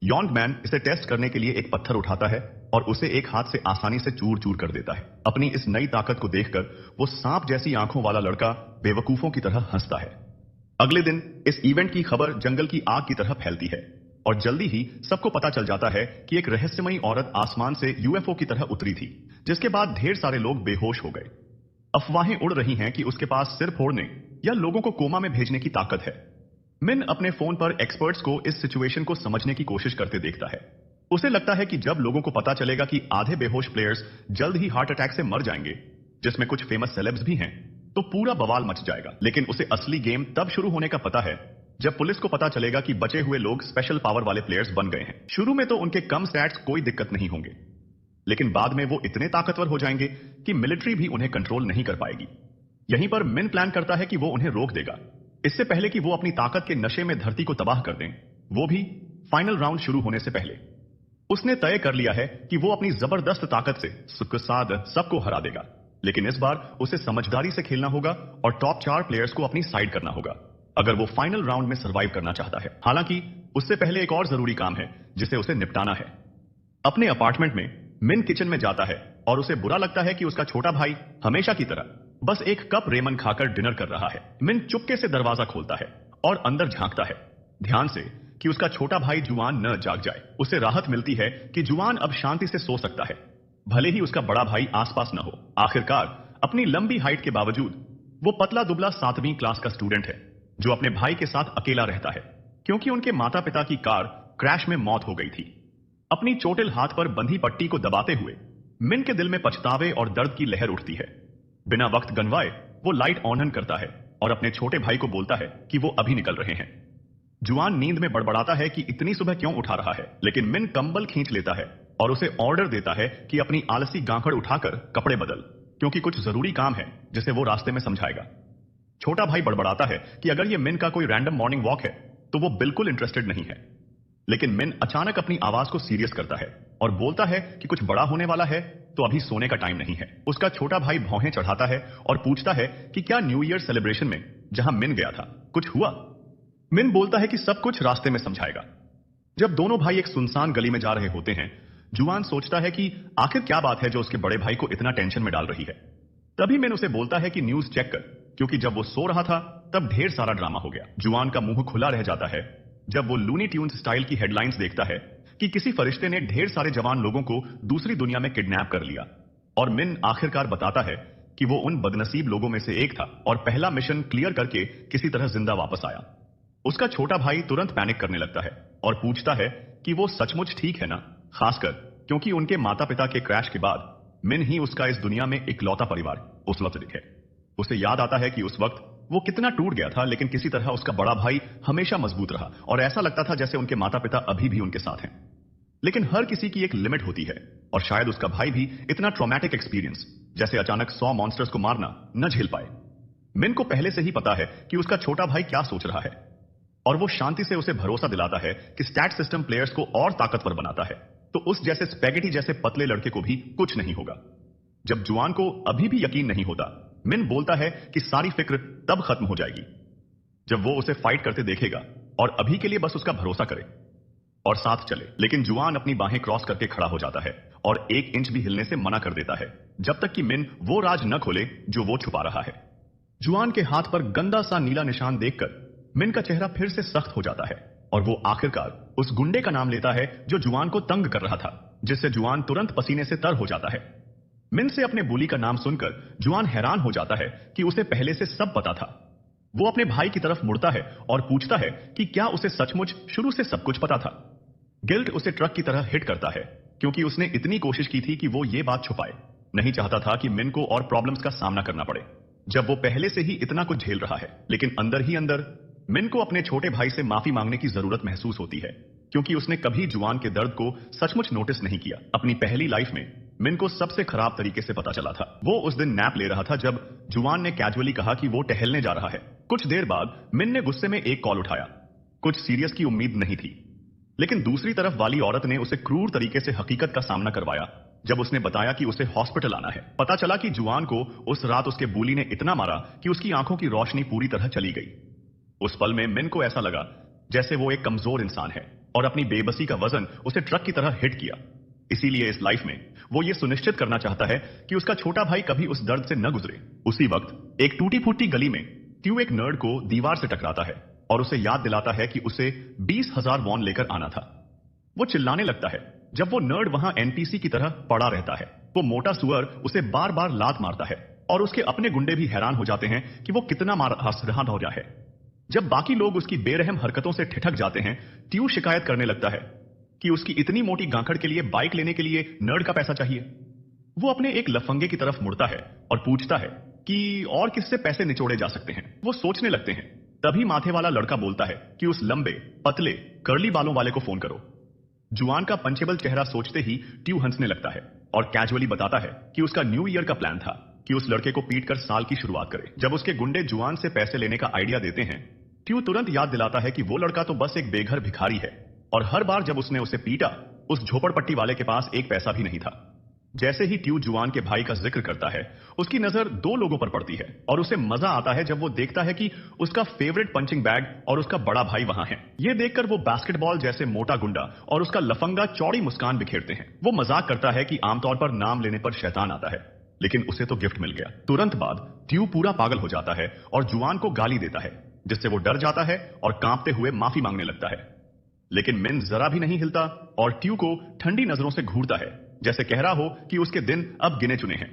A: यॉन्ग मैन इसे टेस्ट करने के लिए एक पत्थर उठाता है और उसे एक हाथ से आसानी से चूर चूर कर देता है। अपनी इस नई ताकत को देखकर वो सांप जैसी आंखों वाला लड़का बेवकूफों की तरह हंसता है। अगले दिन इस इवेंट की खबर जंगल की आग की तरह फैलती है और जल्दी ही सबको पता चल जाता है कि एक रहस्यमयी औरत आसमान से यूएफओ की तरह उतरी थी, जिसके बाद ढेर सारे लोग बेहोश हो गए। अफवाहें उड़ रही हैं कि उसके पास सिर फोड़ने या लोगों को कोमा में भेजने की ताकत है। मिन अपने फोन पर एक्सपर्ट्स को इस सिचुएशन को समझने की कोशिश करते देखता है। उसे लगता है कि जब लोगों को पता चलेगा कि आधे बेहोश प्लेयर्स जल्द ही हार्ट अटैक से मर जाएंगे, जिसमें कुछ फेमस सेलेब्स भी हैं, तो पूरा बवाल मच जाएगा। लेकिन उसे असली गेम तब शुरू होने का पता है जब पुलिस को पता चलेगा कि बचे हुए लोग स्पेशल पावर वाले प्लेयर्स बन गए हैं। शुरू में तो उनके कम स्टैट्स कोई दिक्कत नहीं होंगे, लेकिन बाद में वो इतने ताकतवर हो जाएंगे कि मिलिट्री भी उन्हें कंट्रोल नहीं कर पाएगी। यहीं पर मिन प्लान करता है कि वो उन्हें रोक देगा, इससे पहले कि वो अपनी ताकत के नशे में धरती को तबाह कर दें, वो भी फाइनल राउंड शुरू होने से पहले। उसने तय कर लिया है कि वो अपनी जबरदस्त ताकत से सबको हरा देगा, लेकिन इस बार उसे समझदारी से खेलना होगा और टॉप 4 प्लेयर्स को अपनी साइड करना होगा अगर वो फाइनल राउंड में सरवाइव करना चाहता है। हालांकि उससे पहले एक और जरूरी काम है जिसे उसे निपटाना है। अपने अपार्टमेंट में मिन किचन में जाता है और उसे बुरा लगता है कि उसका छोटा भाई हमेशा की तरह बस एक कप रेमन खाकर डिनर कर रहा है। मिन चुपके से दरवाजा खोलता है और अंदर झांकता है, ध्यान से, कि उसका छोटा भाई जुआन न जाग जाए। उसे राहत मिलती है कि जुआन अब शांति से सो सकता है, भले ही उसका बड़ा भाई आसपास न हो। आखिरकार अपनी लंबी हाइट के बावजूद वो पतला दुबला 7वीं क्लास का स्टूडेंट है जो अपने भाई के साथ अकेला रहता है क्योंकि उनके माता पिता की कार क्रैश में मौत हो गई थी। अपनी चोटिल हाथ पर बंधी पट्टी को दबाते हुए मिन के दिल में पछतावे और दर्द की लहर उठती है। बिना वक्त गंवाए वो लाइट ऑन करता है और अपने छोटे भाई को बोलता है कि वो अभी निकल रहे हैं। जुआन नींद में बड़बड़ाता है कि इतनी सुबह क्यों उठा रहा है, लेकिन मिन कंबल खींच लेता है और उसे ऑर्डर देता है कि अपनी आलसी गांकड़ उठाकर कपड़े बदल, क्योंकि कुछ जरूरी काम है जिसे वो रास्ते में समझाएगा। छोटा भाई बड़बड़ाता है कि अगर ये मिन का कोई रैंडम मॉर्निंग वॉक है तो वो बिल्कुल इंटरेस्टेड नहीं है, लेकिन मिन अचानक अपनी आवाज को सीरियस करता है और बोलता है कि कुछ बड़ा होने वाला है तो अभी सोने का टाइम नहीं है। उसका छोटा भाई भौहें चढ़ाता है और पूछता है कि क्या न्यू ईयर सेलिब्रेशन में जहां मिन गया था कुछ हुआ। मिन बोलता है कि सब कुछ रास्ते में समझाएगा। जब दोनों भाई एक सुनसान गली में जा रहे होते हैं, जुआन सोचता है कि आखिर क्या बात है जो उसके बड़े भाई को इतना टेंशन में डाल रही है। तभी मिन उसे बोलता है कि न्यूज चेक कर, क्योंकि जब वो सो रहा था तब ढेर सारा ड्रामा हो गया। जुआन का मुंह खुला रह जाता है जब वो लूनी ट्यून्स स्टाइल की हेडलाइंस देखता है कि किसी फरिश्ते ने ढेर सारे जवान लोगों को दूसरी दुनिया में किडनैप कर लिया, और मिन आखिरकार बताता है कि वो उन बदनसीब लोगों में से एक था और पहला मिशन क्लियर करके किसी तरह जिंदा वापस आया। उसका छोटा भाई तुरंत पैनिक करने लगता है और पूछता है कि वो सचमुच ठीक है ना, खासकर क्योंकि उनके माता पिता के क्रैश के बाद मिन ही उसका इस दुनिया में इकलौता परिवार उस वक्त दिखे। उसे याद आता है कि उस वक्त वो कितना टूट गया था, लेकिन किसी तरह उसका बड़ा भाई हमेशा मजबूत रहा और ऐसा लगता था जैसे उनके माता पिता अभी भी उनके साथ हैं। लेकिन हर किसी की एक लिमिट होती है और शायद उसका भाई भी इतना ट्रॉमेटिक एक्सपीरियंस जैसे अचानक 100 मॉन्स्टर्स को मारना न झेल पाए। मिन को पहले से ही पता है कि उसका छोटा भाई क्या सोच रहा है और वो शांति से उसे भरोसा दिलाता है कि स्टैट सिस्टम प्लेयर्स को और ताकतवर बनाता है, तो उस जैसे स्पैगेटी जैसे पतले लड़के को भी कुछ नहीं होगा। जब जुआन को अभी भी यकीन नहीं होता, मिन बोलता है कि सारी फिक्र तब खत्म हो जाएगी जब वो उसे फाइट करते देखेगा और अभी के लिए बस उसका भरोसा करे और साथ चले। लेकिन जुआन अपनी बाहें क्रॉस करके खड़ा हो जाता है और 1 इंच भी हिलने से मना कर देता है जब तक कि मिन वो राज न खोले जो वो छुपा रहा है। जुआन के हाथ पर गंदा सा नीला निशान देखकर मिन का चेहरा फिर से सख्त हो जाता है और वो आखिरकार उस गुंडे का नाम लेता है जो जुआन को तंग कर रहा था, जिससे जुआन तुरंत पसीने से तर हो जाता है। मिन से अपने बुली का नाम सुनकर जुआन हैरान हो जाता है कि उसे पहले से सब पता था। वो अपने भाई की तरफ मुड़ता है और पूछता है कि क्या उसे सचमुच शुरू से सब कुछ पता था। गिल्ट उसे ट्रक की तरह हिट करता है क्योंकि उसने इतनी कोशिश की थी कि वो ये बात छुपाए, नहीं चाहता था कि मिन को और प्रॉब्लम्स का सामना करना पड़े जब वो पहले से ही इतना कुछ झेल रहा है। लेकिन अंदर ही अंदर मिन को अपने छोटे भाई से माफी मांगने की जरूरत महसूस होती है क्योंकि उसने कभी जुआन के दर्द को सचमुच नोटिस नहीं किया। अपनी पहली लाइफ में मिन को सबसे खराब तरीके से पता चला था। वो उस दिन नैप ले रहा था जब जुआन ने कैजुअली कहा कि वो टहलने जा रहा है। कुछ देर बाद मिन ने गुस्से में एक कॉल उठाया। कुछ सीरियस की उम्मीद नहीं थी, लेकिन दूसरी तरफ वाली औरत ने उसे क्रूर तरीके से हकीकत का सामना करवाया जब उसने बताया कि उसे हॉस्पिटल आना है। पता चला कि जुआन को उस रात उसके बुली ने इतना मारा कि उसकी आंखों की रोशनी पूरी तरह चली गई। उस पल में मिन को ऐसा लगा जैसे वो एक कमजोर इंसान है और अपनी बेबसी का वजन उसे ट्रक की तरह हिट किया। इसीलिए इस लाइफ में वो ये सुनिश्चित करना चाहता है कि उसका छोटा भाई कभी उस दर्द से न गुजरे। उसी वक्त एक टूटी फूटी गली में ट्यू एक नर्ड को दीवार से टकराता है और उसे याद दिलाता है कि उसे 20,000 वॉन लेकर आना था। वो चिल्लाने लगता है जब वो नर्ड वहां एनपीसी की तरह पड़ा रहता है। वो मोटा सुअर उसे बार बार लात मारता है और उसके अपने गुंडे भी हैरान हो जाते हैं कि वो कितना हंस रहा हो रहा है। जब बाकी लोग उसकी बेरहम हरकतों से ठिठक जाते हैं, ट्यू शिकायत करने लगता है कि उसकी इतनी मोटी गांखड़ के लिए बाइक लेने के लिए नर्ड का पैसा चाहिए। वो अपने एक लफंगे की तरफ मुड़ता है और पूछता है कि और किससे पैसे निचोड़े जा सकते हैं। वो सोचने लगते हैं। तभी माथे वाला लड़का बोलता है कि उस लंबे पतले कर्ली बालों वाले को फोन करो। जुआन का पंचेबल चेहरा सोचते ही ट्यू हंसने लगता है और कैजुअली बताता है कि उसका न्यू ईयर का प्लान था कि उस लड़के को पीट कर साल की शुरुआत करे। जब उसके गुंडे जुआन से पैसे लेने का आइडिया देते हैं, ट्यू तुरंत याद दिलाता है कि वो लड़का तो बस एक बेघर भिखारी है और हर बार जब उसने उसे पीटा, उस झोपड़पट्टी वाले के पास एक पैसा भी नहीं था। जैसे ही ट्यू जुआन के भाई का जिक्र करता है, उसकी नजर दो लोगों पर पड़ती है और उसे मजा आता है जब वो देखता है कि उसका फेवरेट पंचिंग बैग और उसका बड़ा भाई वहां है। ये देखकर वो बास्केटबॉल जैसे मोटा गुंडा और उसका लफंगा चौड़ी मुस्कान बिखेरते हैं। वो मजाक करता है कि आमतौर पर नाम लेने पर शैतान आता है, लेकिन उसे तो गिफ्ट मिल गया। तुरंत बाद ट्यू पूरा पागल हो जाता है और जुआन को गाली देता है, जिससे वो डर जाता है और कांपते हुए माफी मांगने लगता है। लेकिन मिन जरा भी नहीं हिलता और ट्यू को ठंडी नजरों से घूरता है, जैसे कह रहा हो कि उसके दिन अब गिने चुने हैं।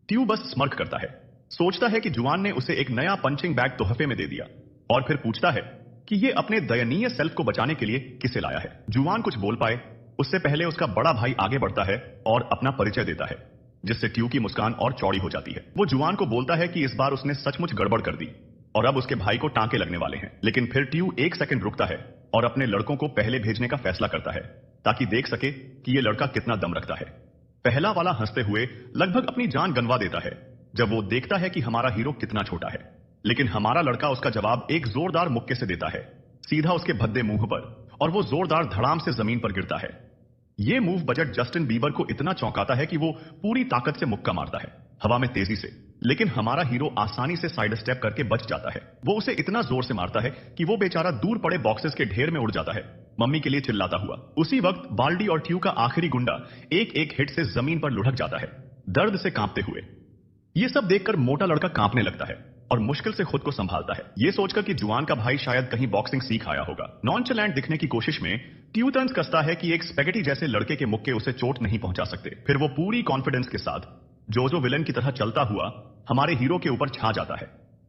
A: ट्यू बस स्मर्क करता है, सोचता है कि जुआन ने उसे एक नया पंचिंग बैग तोहफे में दे दिया और फिर पूछता है कि ये अपने दयनीय सेल्फ को बचाने के लिए किसे लाया है। जुआन कुछ बोल पाए उससे पहले उसका बड़ा भाई आगे बढ़ता है और अपना परिचय देता है, जिससे ट्यू की मुस्कान और चौड़ी हो जाती है। वो जुआन को बोलता है कि इस बार उसने सचमुच गड़बड़ कर दी और अब उसके भाई को टांके लगने वाले हैं। लेकिन फिर ट्यू एक सेकंड रुकता है और अपने लड़कों को पहले भेजने का फैसला करता है ताकि देख सके कि ये लड़का कितना दम रखता है। पहला वाला हंसते हुए लगभग अपनी जान गंवा देता है जब वो देखता है कि हमारा हीरो कितना छोटा है, लेकिन हमारा लड़का उसका जवाब एक जोरदार मुक्के से देता है, सीधा उसके भद्दे मुंह पर, और वो जोरदार धड़ाम से जमीन पर गिरता है। ये मूव बजट जस्टिन बीबर को इतना चौंकाता है कि वो पूरी ताकत से मुक्का मारता है हवा में तेजी से, लेकिन हमारा हीरो आसानी से साइड स्टेप करके बच जाता है। वो उसे इतना जोर से मारता है कि वो बेचारा दूर पड़े बॉक्सेस के ढेर में उड़ जाता है, मम्मी के लिए चिल्लाता हुआ। उसी वक्त बाल्डी और ट्यू का आखिरी गुंडा एक एक हिट से जमीन पर लुढ़क जाता है, दर्द से कांपते हुए। ये सब देखकर मोटा लड़का कांपने लगता है और मुश्किल से खुद को संभालता है, ये सोचकर कि जुआन का भाई शायद कहीं बॉक्सिंग सीख आया होगा। नॉनचलेंट दिखने की कोशिश में ट्यू तंज कसता है कि एक स्पेगेटी जैसे लड़के के मुक्के उसे चोट नहीं पहुंचा सकते। फिर वो पूरी कॉन्फिडेंस के साथ जोजो विलन की तरह चलता हुआ हमारे हीरो के ऊपर छा जाता है।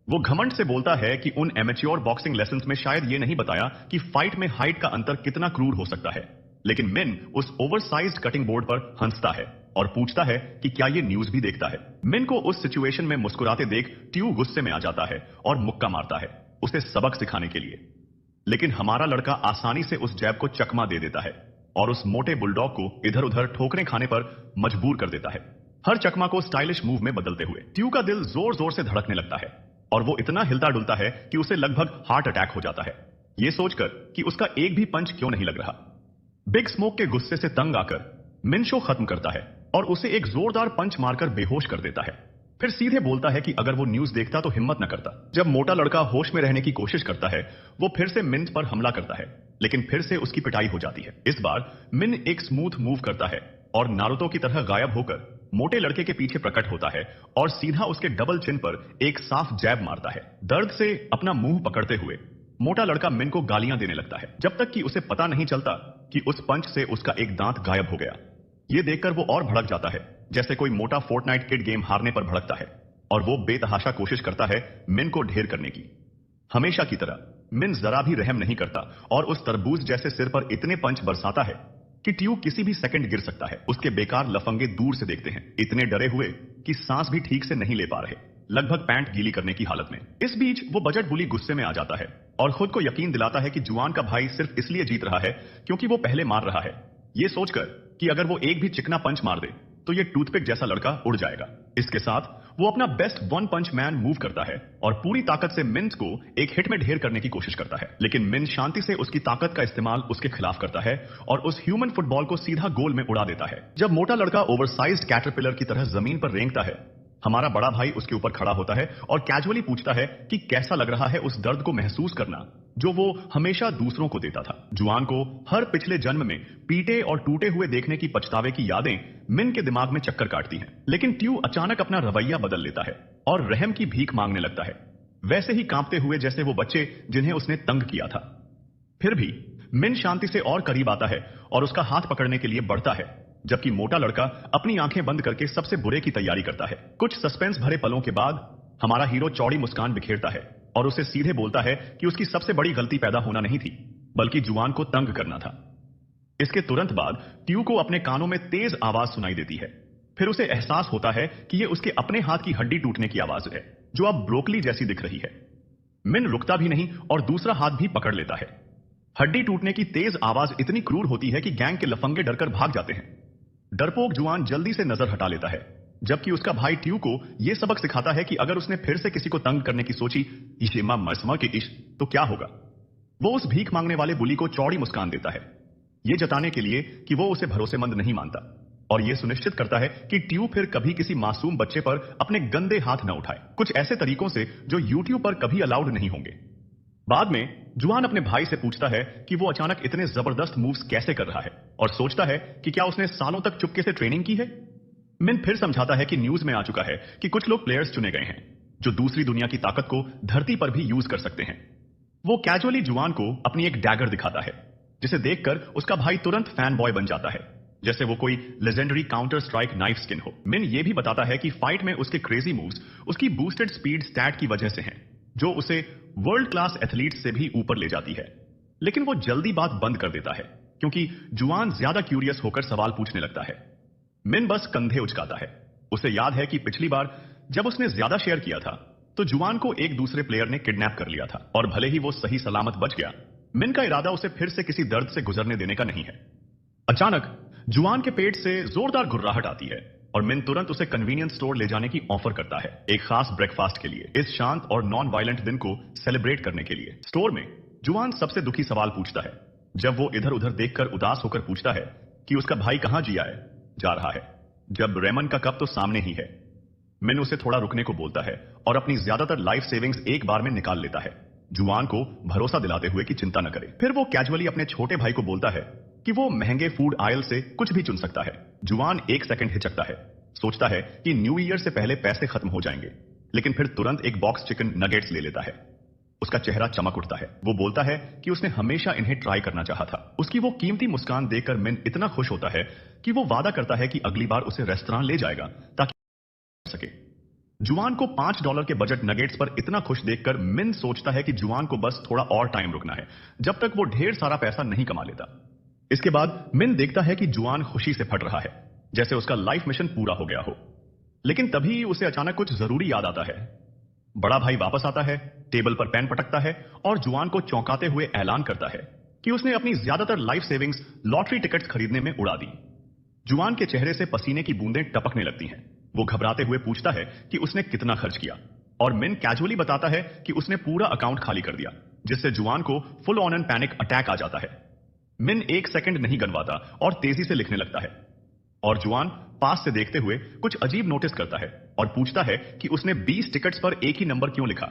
A: वो घमंड से बोलता है कि उन एमेच्योर बॉक्सिंग लेसन्स में शायद ये नहीं बताया कि फाइट में हाइट का अंतर कितना क्रूर हो सकता है। लेकिन मिन उस ओवरसाइज्ड कटिंग बोर्ड पर हंसता है और पूछता है कि क्या ये न्यूज भी देखता है। मिन को उस सिचुएशन में मुस्कुराते देख ट्यू गुस्से में आ जाता है और मुक्का मारता है उसे सबक सिखाने के लिए। लेकिन हमारा लड़का आसानी से उस जैब को चकमा दे देता है और उस मोटे बुलडॉग को इधर उधर ठोकरें खाने पर मजबूर कर देता है, हर चकमा को स्टाइलिश मूव में बदलते हुए। ट्यू का दिल जोर जोर से धड़कने लगता है और वो इतना हिलता डुलता है कि उसे लगभग हार्ट अटैक हो जाता है, ये सोचकर कि उसका एक भी पंच क्यों नहीं लग रहा। बिग स्मोक के गुस्से से तंग आकर मिन शो खत्म करता है और उसे एक जोरदार पंच मारकर बेहोश कर देता है। फिर सीधे बोलता है कि अगर वो न्यूज देखता तो हिम्मत न करता। जब मोटा लड़का होश में रहने की कोशिश करता है, वो फिर से मिन पर हमला करता है, लेकिन फिर से उसकी पिटाई हो जाती है। इस बार मिन एक स्मूथ मूव करता है और नारुतो की तरह गायब होकर मोटे लड़के के पीछे प्रकट होता है और सीधा उसके डबल चिन पर एक साफ जैब मारता है। दर्द से अपना मुंह पकड़ते हुए मोटा लड़का मिन को गालियां देने लगता है, जब तक कि उसे पता नहीं चलता कि उस पंच से उसका एक दांत गायब हो गया। ये देखकर वो और भड़क जाता है, जैसे कोई मोटा फोर्टनाइट किड गेम हारने पर भड़कता है, और वो बेतहाशा कोशिश करता है मिन को ढेर करने की। हमेशा की तरह मिन जरा भी रहम नहीं करता और उस तरबूज जैसे सिर पर इतने पंच बरसाता है कि ट्यू किसी भी सेकंड गिर सकता है। उसके बेकार लफंगे दूर से देखते हैं, इतने डरे हुए कि सांस भी ठीक से नहीं ले पा रहे, लगभग पैंट गीली करने की हालत में। इस बीच वो बजट बुली गुस्से में आ जाता है और खुद को यकीन दिलाता है कि जुआन का भाई सिर्फ इसलिए जीत रहा है क्योंकि वो पहले मार रहा है, ये सोचकर कि अगर वो एक भी चिकना पंच मार दे तो ये टूथपिक जैसा लड़का उड़ जाएगा। इसके साथ वो अपना बेस्ट वन पंच मैन मूव करता है और पूरी ताकत से मिन को एक हिट में ढेर करने की कोशिश करता है, लेकिन मिन शांति से उसकी ताकत का इस्तेमाल उसके खिलाफ करता है और उस ह्यूमन फुटबॉल को सीधा गोल में उड़ा देता है। जब मोटा लड़का ओवरसाइज्ड कैटरपिलर की तरह जमीन पर रेंगता है, हमारा बड़ा भाई उसके ऊपर खड़ा होता है और कैजुअली पूछता है कि कैसा लग रहा है उस दर्द को महसूस करना जो वो हमेशा दूसरों को देता था। जुआन को हर पिछले जन्म में पीटे और टूटे हुए देखने की पछतावे की यादें मिन के दिमाग में चक्कर काटती हैं, लेकिन ट्यू अचानक अपना रवैया बदल लेता है और रहम की भीख मांगने लगता है, वैसे ही कांपते हुए जैसे वो बच्चे जिन्हें उसने तंग किया था। फिर भी मिन शांति से और करीब आता है और उसका हाथ पकड़ने के लिए बढ़ता है, जबकि मोटा लड़का अपनी आंखें बंद करके सबसे बुरे की तैयारी करता है। कुछ सस्पेंस भरे पलों के बाद हमारा हीरो चौड़ी मुस्कान बिखेरता है और उसे सीधे बोलता है कि उसकी सबसे बड़ी गलती पैदा होना नहीं थी, बल्कि जुआन को तंग करना था। इसके तुरंत बाद ट्यू को अपने कानों में तेज आवाज सुनाई देती है। फिर उसे एहसास होता है कि यह उसके अपने हाथ की हड्डी टूटने की आवाज है, जो अब ब्रोकली जैसी दिख रही है। मिन रुकता भी नहीं और दूसरा हाथ भी पकड़ लेता है। हड्डी टूटने की तेज आवाज इतनी क्रूर होती है कि गैंग के लफंगे डरकर भाग जाते हैं। डरपोक जुआन जल्दी से नजर हटा लेता है, जबकि उसका भाई ट्यू को यह सबक सिखाता है कि अगर उसने फिर से किसी को तंग करने की सोची इशेमा मर्समा के इश तो क्या होगा। वो उस भीख मांगने वाले बुली को चौड़ी मुस्कान देता है, यह जताने के लिए कि वो उसे भरोसेमंद नहीं मानता, और यह सुनिश्चित करता है कि ट्यू फिर कभी किसी मासूम बच्चे पर अपने गंदे हाथ न उठाए, कुछ ऐसे तरीकों से जो यूट्यूब पर कभी अलाउड नहीं होंगे। बाद में जुआन अपने भाई से पूछता है कि वो अचानक इतने जबरदस्त मूव्स कैसे कर रहा है और सोचता है कि क्या उसने सालों तक चुपके से ट्रेनिंग की है। मिन फिर समझाता है कि न्यूज में आ चुका है कि कुछ लोग प्लेयर्स चुने गए हैं जो दूसरी दुनिया की ताकत को धरती पर भी यूज कर सकते हैं। वो कैजुअली जुआन को अपनी एक डैगर दिखाता है, जिसे देखकर उसका भाई तुरंत फैन बॉय बन जाता है, जैसे वो कोई legendary counter strike knife skin हो। मिन ये भी बताता है कि फाइट में उसके क्रेजी मूव्स उसकी बूस्टेड स्पीड स्टैट की वजह से हैं, जो उसे वर्ल्ड क्लास एथलीट्स से भी ऊपर ले जाती है। लेकिन वो जल्दी बात बंद कर देता है, क्योंकि जुआन ज्यादा क्यूरियस होकर सवाल पूछने लगता है। मिन बस कंधे उचकाता है। उसे याद है कि पिछली बार जब उसने ज्यादा शेयर किया था तो जुआन को एक दूसरे प्लेयर ने किडनैप कर लिया था, और भले ही वो सही सलामत बच गया, मिन का इरादा उसे फिर से किसी दर्द से गुजरने देने का नहीं है। अचानक जुआन के पेट से जोरदार घुर्राहट आती है और मिन तुरंत उसे कन्वीनियंस स्टोर ले जाने की ऑफर करता है, एक खास ब्रेकफास्ट के लिए, इस शांत और नॉन वायलेंट दिन को सेलिब्रेट करने के लिए। स्टोर में जुआन सबसे दुखी सवाल पूछता है, जब वो इधर उधर देखकर उदास होकर पूछता है कि उसका भाई कहां जा रहा है, जब रेमन का कप तो सामने ही है। मिन उसे थोड़ा रुकने को बोलता है और अपनी ज्यादातर लाइफ सेविंग्स एक बार में निकाल लेता है, जुआन को भरोसा दिलाते हुए कि चिंता न करे। फिर वो कैजुअली अपने छोटे भाई को बोलता है कि वो महंगे फूड आयल से कुछ भी चुन सकता है। जुआन एक सेकंड हिचकता है, सोचता है कि न्यू ईयर से पहले पैसे खत्म हो जाएंगे, लेकिन फिर तुरंत एक बॉक्स चिकन नगेट्स ले लेता है। उसका चेहरा चमक उठता है। वो बोलता है कि उसने हमेशा इन्हें ट्राई करना चाहा था। उसकी वो कीमती मुस्कान देखकर मिन इतना खुश होता है कि वो वादा करता है कि अगली बार उसे रेस्टोरेंट ले जाएगा ताकि सके। जुआन को $5 के बजट नगेट्स पर इतना खुश देखकर मिन सोचता है कि जुआन को बस थोड़ा और टाइम रुकना है, जब तक वो ढेर सारा पैसा नहीं कमा लेता। इसके बाद मिन देखता है कि जुआन खुशी से फट रहा है, जैसे उसका लाइफ मिशन पूरा हो गया हो। लेकिन तभी उसे अचानक कुछ जरूरी याद आता है। बड़ा भाई वापस आता है, टेबल पर पेन पटकता है और जुआन को चौंकाते हुए ऐलान करता है कि उसने अपनी ज्यादातर लाइफ सेविंग्स लॉटरी टिकट्स खरीदने में उड़ा दी। जुआन के चेहरे से पसीने की बूंदें टपकने लगती हैं। वो घबराते हुए पूछता है कि उसने कितना खर्च किया, और मिन कैजुअली बताता है कि उसने पूरा अकाउंट खाली कर दिया, जिससे जुआन को full on and panic attack आ जाता है। मिन एक सेकंड नहीं गनवाता और तेजी से लिखने लगता है, और जुआन पास से देखते हुए कुछ अजीब नोटिस करता है और पूछता है कि उसने 20 टिकट्स पर एक ही नंबर क्यों लिखा।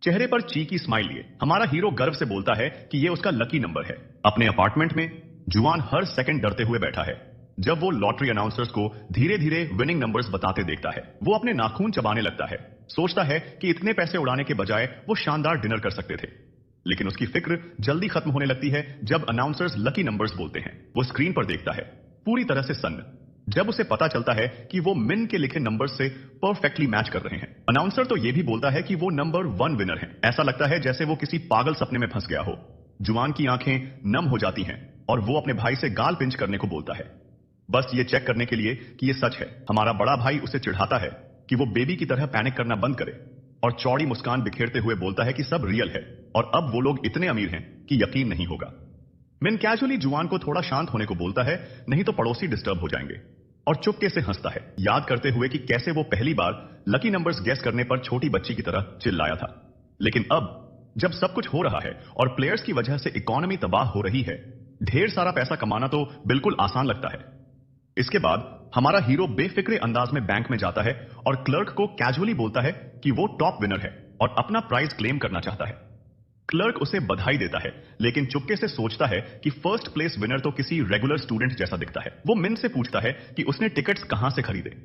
A: चेहरे पर चीकी स्माइल लिए हमारा हीरो गर्व से बोलता है कि यह उसका लकी नंबर है। अपने अपार्टमेंट में जुआन हर सेकंड डरते हुए बैठा है। जब वो लॉटरी अनाउंसर्स को धीरे धीरे विनिंग नंबर्स बताते देखता है, वो अपने नाखून चबाने लगता है। सोचता है कि इतने पैसे उड़ाने के बजाय वो शानदार डिनर कर सकते थे। लेकिन उसकी फिक्र जल्दी खत्म होने लगती है जब अनाउंसर्स लकी नंबर्स बोलते हैं। वो स्क्रीन पर देखता है, पूरी तरह से सन्न, जब उसे पता चलता है कि वो मिन के लिखे नंबर्स से परफेक्टली मैच कर रहे हैं। अनाउंसर तो ये भी बोलता है कि वो नंबर 1 विनर है। ऐसा लगता है जैसे वो किसी पागल सपने में फंस गया हो। जुआन की आंखें नम हो जाती हैं और वो अपने भाई से गाल पिंच करने को बोलता है, बस ये चेक करने के लिए कि ये सच है। हमारा बड़ा भाई उसे चिढ़ाता है कि वो बेबी की तरह पैनिक करना बंद करे, और चौड़ी मुस्कान बिखेरते हुए बोलता है कि सब रियल है और अब वो लोग इतने अमीर हैं कि यकीन नहीं होगा। मिन कैजुअली जुआन को थोड़ा शांत होने को बोलता है, नहीं तो पड़ोसी डिस्टर्ब हो जाएंगे। और चुपके से हंसता है, याद करते हुए कि कैसे वो पहली बार लकी नंबर्स गेस करने पर छोटी बच्ची की तरह चिल्लाया था। लेकिन अब जब सब कुछ हो रहा है और प्लेयर्स की वजह से इकोनॉमी तबाह हो रही है, ढेर सारा पैसा कमाना तो बिल्कुल आसान लगता है। इसके बाद हमारा हीरो बेफिक्रे अंदाज में बैंक में जाता है और क्लर्क को कैजुअली बोलता है कि वो टॉप विनर है और अपना प्राइज क्लेम करना चाहता है। क्लर्क उसे बधाई देता है, लेकिन चुपके से सोचता है कि फर्स्ट प्लेस विनर तो किसी रेगुलर स्टूडेंट जैसा दिखता है। वो मिन से पूछता है कि उसने टिकट्स कहां से खरीदे।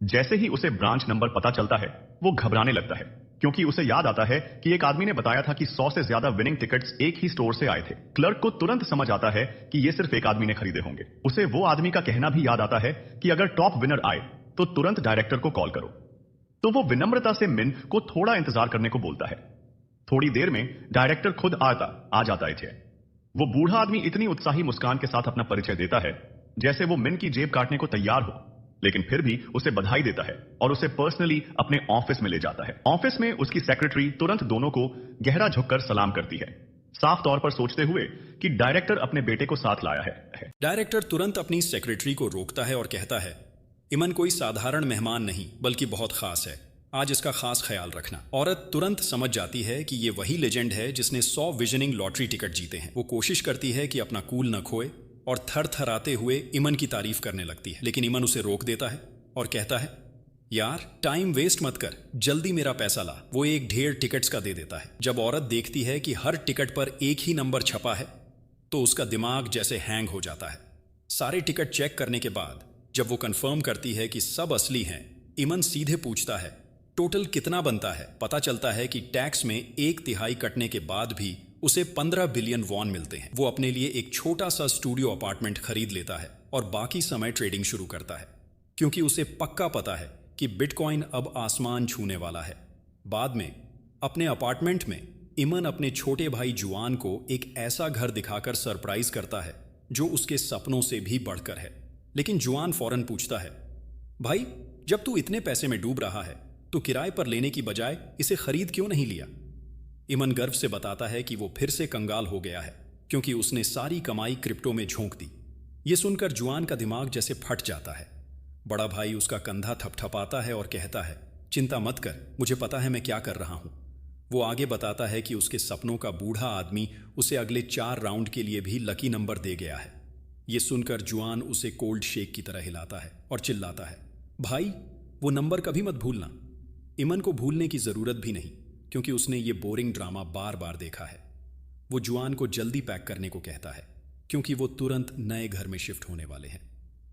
A: जैसे ही उसे ब्रांच नंबर पता चलता है, वो घबराने लगता है, क्योंकि उसे याद आता है कि एक आदमी ने बताया था कि 100 से ज्यादा विनिंग टिकट्स एक ही स्टोर से आए थे। क्लर्क को तुरंत समझ आता है कि ये सिर्फ एक आदमी ने खरीदे होंगे। उसे वो आदमी का कहना भी याद आता है कि अगर टॉप विनर आए तो तुरंत डायरेक्टर को कॉल करो। तो वो विनम्रता से मिन को थोड़ा इंतजार करने को बोलता है। थोड़ी देर में डायरेक्टर खुद आ जाता है। वो बूढ़ा आदमी इतनी उत्साही मुस्कान के साथ अपना परिचय देता है जैसे वो मिन की जेब काटने को तैयार हो, लेकिन फिर भी उसे बधाई देता है और उसे पर्सनली अपने ऑफिस में ले जाता है। ऑफिस में उसकी सेक्रेटरी तुरंत दोनों को गहरा झुककर सलाम करती है, साफ तौर पर सोचते हुए कि डायरेक्टर अपने बेटे को साथ लाया है।
B: डायरेक्टर तुरंत अपनी सेक्रेटरी को रोकता है और कहता है, इमन कोई साधारण मेहमान नहीं बल्कि बहुत खास है, आज इसका खास ख्याल रखना। औरत तुरंत समझ जाती है कि ये वही लेजेंड है जिसने 100 विजनिंग लॉटरी टिकट जीते हैं। वो कोशिश करती है कि अपना कूल न खोए और थर थराते हुए इमन की तारीफ करने लगती है, लेकिन इमन उसे रोक देता है और कहता है, यार टाइम वेस्ट मत कर, जल्दी मेरा पैसा ला। वो एक ढेर टिकट्स का दे देता है। जब औरत देखती है कि हर टिकट पर एक ही नंबर छपा है तो उसका दिमाग जैसे हैंग हो जाता है। सारे टिकट चेक करने के बाद जब वो कंफर्म करती है कि सब असली हैं, इमन सीधे पूछता है, टोटल कितना बनता है? पता चलता है कि टैक्स में 1/3 कटने के बाद भी उसे 15 बिलियन वॉन मिलते हैं। वो अपने लिए एक छोटा सा स्टूडियो अपार्टमेंट खरीद लेता है और बाकी समय ट्रेडिंग शुरू करता है, क्योंकि उसे पक्का पता है कि बिटकॉइन अब आसमान छूने वाला है। बाद में अपने अपार्टमेंट में इमन अपने छोटे भाई जुआन को एक ऐसा घर दिखाकर सरप्राइज करता है जो उसके सपनों से भी बढ़कर है। लेकिन जुआन फौरन पूछता है, भाई जब तू इतने पैसे में डूब रहा है तो किराए पर लेने की बजाय इसे खरीद क्यों नहीं लिया? इमन गर्व से बताता है कि वो फिर से कंगाल हो गया है क्योंकि उसने सारी कमाई क्रिप्टो में झोंक दी। ये सुनकर जुआन का दिमाग जैसे फट जाता है। बड़ा भाई उसका कंधा थपथपाता है और कहता है, चिंता मत कर, मुझे पता है मैं क्या कर रहा हूं। वो आगे बताता है कि उसके सपनों का बूढ़ा आदमी उसे अगले 4 राउंड के लिए भी लकी नंबर दे गया है। ये सुनकर जुआन उसे कोल्ड शेक की तरह हिलाता है और चिल्लाता है, भाई वो नंबर कभी मत भूलना। इमन को भूलने की जरूरत भी नहीं, क्योंकि उसने ये बोरिंग ड्रामा बार बार देखा है। वो जुआन को जल्दी पैक करने को कहता है, क्योंकि वो तुरंत नए घर में शिफ्ट होने वाले हैं।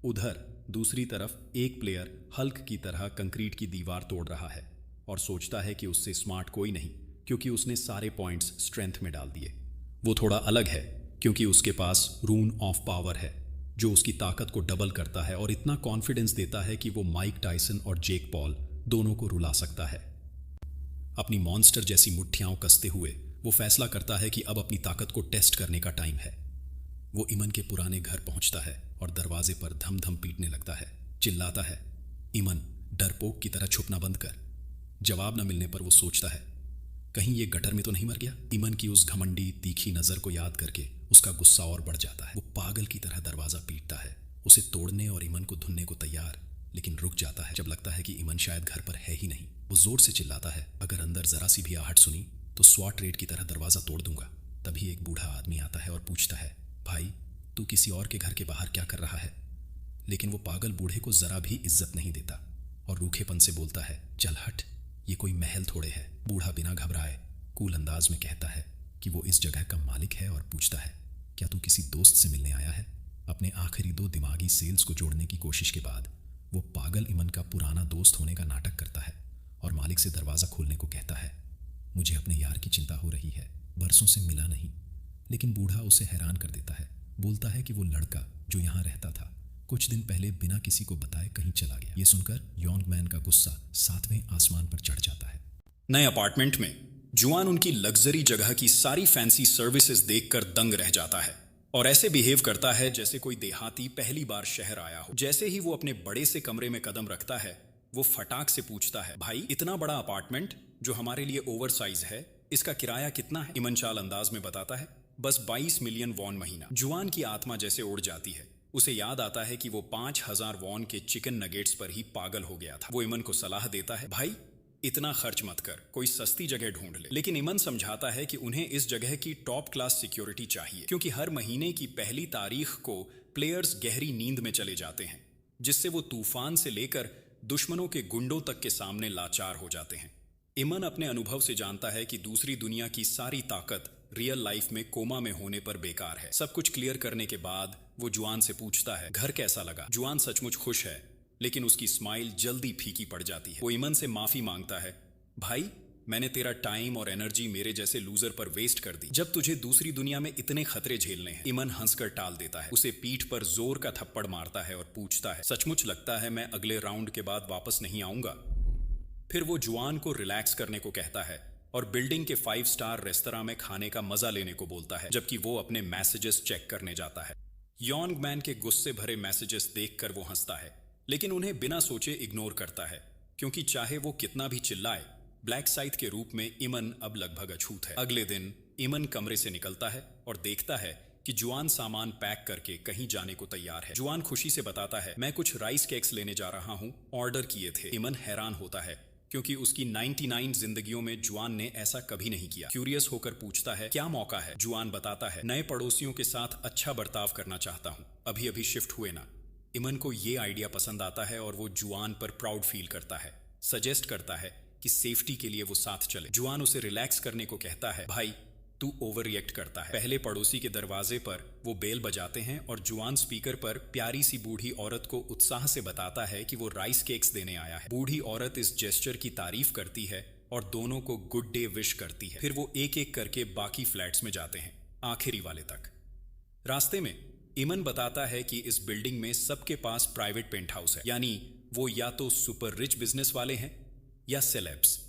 B: उधर दूसरी तरफ एक प्लेयर हल्क की तरह कंक्रीट की दीवार तोड़ रहा है और सोचता है कि उससे स्मार्ट कोई नहीं, क्योंकि उसने सारे पॉइंट्स स्ट्रेंथ में डाल दिए। वो थोड़ा अलग है क्योंकि उसके पास रून ऑफ पावर है जो उसकी ताकत को डबल करता है और इतना कॉन्फिडेंस देता है कि वो माइक टायसन और जेक पॉल दोनों को रुला सकता है। अपनी मॉन्स्टर जैसी मुट्ठियां कसते हुए वो फैसला करता है कि अब अपनी ताकत को टेस्ट करने का टाइम है। वो इमन के पुराने घर पहुंचता है और दरवाजे पर धम धम पीटने लगता है, चिल्लाता है, इमन डरपोक की तरह छुपना बंद कर। जवाब न मिलने पर वो सोचता है, कहीं ये गटर में तो नहीं मर गया। इमन की उस घमंडी तीखी नजर को याद करके उसका गुस्सा और बढ़ जाता है। वो पागल की तरह दरवाजा पीटता है, उसे तोड़ने और इमन को धुनने को तैयार, लेकिन रुक जाता है जब लगता है कि इमन शायद घर पर है ही नहीं। वो जोर से चिल्लाता है, अगर अंदर जरा सी भी आहट सुनी तो स्वॉट रेड की तरह दरवाजा तोड़ दूंगा। तभी एक बूढ़ा आदमी आता है और पूछता है, भाई तू किसी और के घर के बाहर क्या कर रहा है? लेकिन वो पागल बूढ़े को जरा भी इज्जत नहीं देता और रूखेपन से बोलता है, चल हट, ये कोई महल थोड़े है। बूढ़ा बिना घबराए कूल अंदाज में कहता है कि वो इस जगह का मालिक है और पूछता है, क्या तू किसी दोस्त से मिलने आया है? अपने आखिरी 2 दिमागी सेल्स को जोड़ने की कोशिश के बाद वो पागल इमन का पुराना दोस्त होने का नाटक करता है और मालिक से दरवाज़ा खोलने को कहता है। मुझे अपने यार की चिंता हो रही है, बरसों से मिला नहीं। लेकिन बूढ़ा उसे हैरान कर देता है, बोलता है कि वो लड़का जो यहाँ रहता था कुछ दिन पहले बिना किसी को बताए कहीं चला गया। ये सुनकर यॉन्ग मैन का गुस्सा 7वें आसमान पर चढ़ जाता है। नए अपार्टमेंट में जुआन उनकी लग्जरी जगह की सारी फैंसी सर्विसेज देखकर दंग रह जाता है और ऐसे बिहेव करता है जैसे कोई देहाती पहली बार शहर आया हो। जैसे ही वो अपने बड़े से कमरे में कदम रखता है, वो फटाक से पूछता है, भाई इतना बड़ा अपार्टमेंट जो हमारे लिए ओवर साइज है, इसका किराया कितना है? इमन चाल अंदाज में बताता है, बस 22 मिलियन वॉन महीना। जुआन की आत्मा जैसे उड़ जाती है उसे याद आता है कि वो 5,000 वॉन के चिकन नगेट्स पर ही पागल हो गया था। वो इमन को सलाह देता है, भाई इतना खर्च मत कर, कोई सस्ती जगह ढूंढ ले। लेकिन इमन समझाता है कि उन्हें इस जगह की टॉप क्लास सिक्योरिटी चाहिए, क्योंकि हर महीने की पहली तारीख को प्लेयर्स गहरी नींद में चले जाते हैं, जिससे वो तूफान से लेकर दुश्मनों के गुंडों तक के सामने लाचार हो जाते हैं। इमन अपने अनुभव से जानता है कि दूसरी दुनिया की सारी ताकत रियल लाइफ में कोमा में होने पर बेकार है। सब कुछ क्लियर करने के बाद वो जुआन से पूछता है, घर कैसा लगा? जुआन सचमुच खुश है, लेकिन उसकी स्माइल जल्दी फीकी पड़ जाती है। वो इमन से माफी मांगता है, भाई मैंने तेरा टाइम और एनर्जी मेरे जैसे लूजर पर वेस्ट कर दी, जब तुझे दूसरी दुनिया में इतने खतरे झेलने हैं। इमन हंसकर टाल देता है, उसे पीठ पर जोर का थप्पड़ मारता है और पूछता है, सचमुच लगता है मैं अगले राउंड के बाद वापस नहीं आऊंगा? फिर वो जुआन को रिलैक्स करने को कहता है और बिल्डिंग के 5 स्टार रेस्तरां में खाने का मजा लेने को बोलता है, जबकि वो अपने मैसेजेस चेक करने जाता है। यॉन्ग मैन के गुस्से भरे मैसेजेस देखकर वो हंसता है, लेकिन उन्हें बिना सोचे इग्नोर करता है, क्योंकि चाहे वो कितना भी चिल्लाए, ब्लैक साइथ के रूप में इमन अब लगभग अछूत है। अगले दिन इमन कमरे से निकलता है और देखता है कि जुआन सामान पैक करके कहीं जाने को तैयार है। जुआन खुशी से बताता है, मैं कुछ राइस केक्स लेने जा रहा हूँ, ऑर्डर किए थे। इमन हैरान होता है, क्योंकि उसकी 99 जिंदगियों में जुआन ने ऐसा कभी नहीं किया। क्यूरियस होकर पूछता है, क्या मौका है? जुआन बताता है, नए पड़ोसियों के साथ अच्छा बर्ताव करना चाहता हूँ, अभी अभी शिफ्ट हुए ना। इमन को ये आइडिया पसंद आता है और वो जुआन पर प्राउड फील करता है। सजेस्ट करता है कि सेफ्टी के लिए वो साथ चले। जुआन उसे रिलैक्स करने को कहता है, भाई तू ओवर रिएक्ट करता है। पहले पड़ोसी के दरवाजे पर वो बेल बजाते हैं और जुआन स्पीकर पर प्यारी सी बूढ़ी औरत को उत्साह से बताता है कि वो राइस केक्स देने आया है। बूढ़ी औरत इस जेस्चर की तारीफ करती है और दोनों को गुड डे विश करती है। फिर वो एक एक करके बाकी फ्लैट्स में जाते हैं, आखिरी वाले तक। रास्ते में इमन बताता है कि इस बिल्डिंग में सबके पास प्राइवेट पेंट हाउस है, यानी वो या तो सुपर रिच बिजनेस वाले हैं या सेलेब्स।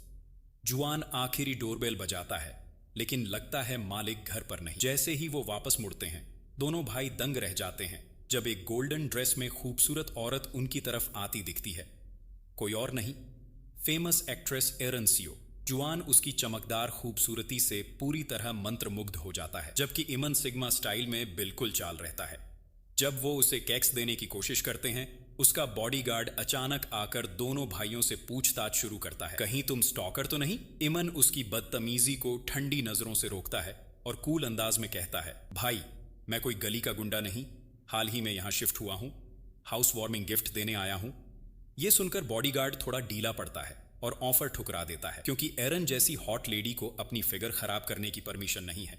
B: जुआन आखिरी डोरबेल बजाता है, लेकिन लगता है मालिक घर पर नहीं। जैसे ही वो वापस मुड़ते हैं, दोनों भाई दंग रह जाते हैं जब एक गोल्डन ड्रेस में खूबसूरत औरत उनकी तरफ आती दिखती है। कोई और नहीं, फेमस एक्ट्रेस एरन सियो। जुआन उसकी चमकदार खूबसूरती से पूरी तरह मंत्रमुग्ध हो जाता है, जबकि इमन सिग्मा स्टाइल में बिल्कुल चाल रहता है। जब वो उसे केक्स देने की कोशिश करते हैं, उसका बॉडीगार्ड अचानक आकर दोनों भाइयों से पूछताछ शुरू करता है, कहीं तुम स्टॉकर तो नहीं? इमन उसकी बदतमीजी को ठंडी नजरों से रोकता है और कूल अंदाज में कहता है, भाई मैं कोई गली का गुंडा नहीं, हाल ही में यहां शिफ्ट हुआ हूं, हाउस वार्मिंग गिफ्ट देने आया हूं। यह सुनकर बॉडीगार्ड थोड़ा ढीला पड़ता है और ऑफर ठुकरा देता है, क्योंकि एरन जैसी हॉट लेडी को अपनी फिगर खराब करने की परमिशन नहीं है।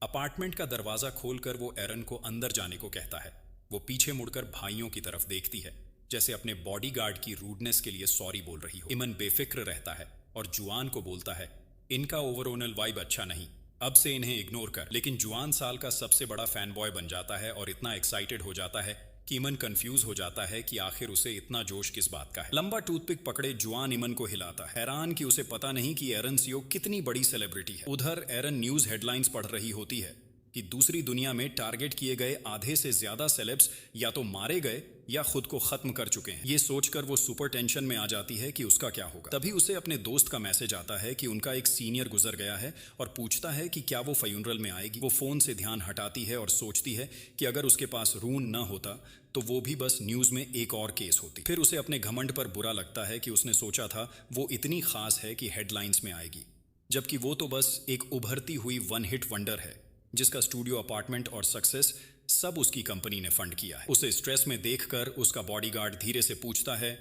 B: अपार्टमेंट का दरवाजा खोलकर वो एरन को अंदर जाने को कहता है। वो पीछे मुड़कर भाइयों की तरफ देखती है, जैसे अपने बॉडीगार्ड की रूडनेस के लिए सॉरी बोल रही हो। इमन बेफिक्र रहता है और जुआन को बोलता है, इनका ओवरऑल वाइब अच्छा नहीं, अब से इन्हें इग्नोर कर। लेकिन जुआन साल का सबसे बड़ा फैन बॉय बन जाता है और इतना एक्साइटेड हो जाता है कि इमन कंफ्यूज हो जाता है कि आखिर उसे इतना जोश किस बात का है। लंबा टूथपिक पकड़े जुआन इमन को हिलाता है, हैरान कि उसे पता नहीं कि एरन सियो कितनी बड़ी सेलिब्रिटी है। उधर एरन न्यूज हेडलाइंस पढ़ रही होती है कि दूसरी दुनिया में टारगेट किए गए आधे से ज्यादा सेलेब्स या तो मारे गए या खुद को खत्म कर चुके हैं। ये सोचकर वो सुपर टेंशन में आ जाती है कि उसका क्या होगा। तभी उसे अपने दोस्त का मैसेज आता है कि उनका एक सीनियर गुजर गया है और पूछता है कि क्या वो फ्यूनरल में आएगी। वो फोन से ध्यान हटाती है और सोचती है कि अगर उसके पास रून न होता तो वो भी बस न्यूज में एक और केस होती। फिर उसे अपने घमंड पर बुरा लगता है कि उसने सोचा था वो इतनी खास है कि हेडलाइंस में आएगी, जबकि वो तो बस एक उभरती हुई वन हिट वंडर है जिसका स्टूडियो अपार्टमेंट और सक्सेस सब उसकी कंपनी ने फंड किया है। उसे स्ट्रेस में देखकर उसका बॉडीगार्ड धीरे से पूछता है,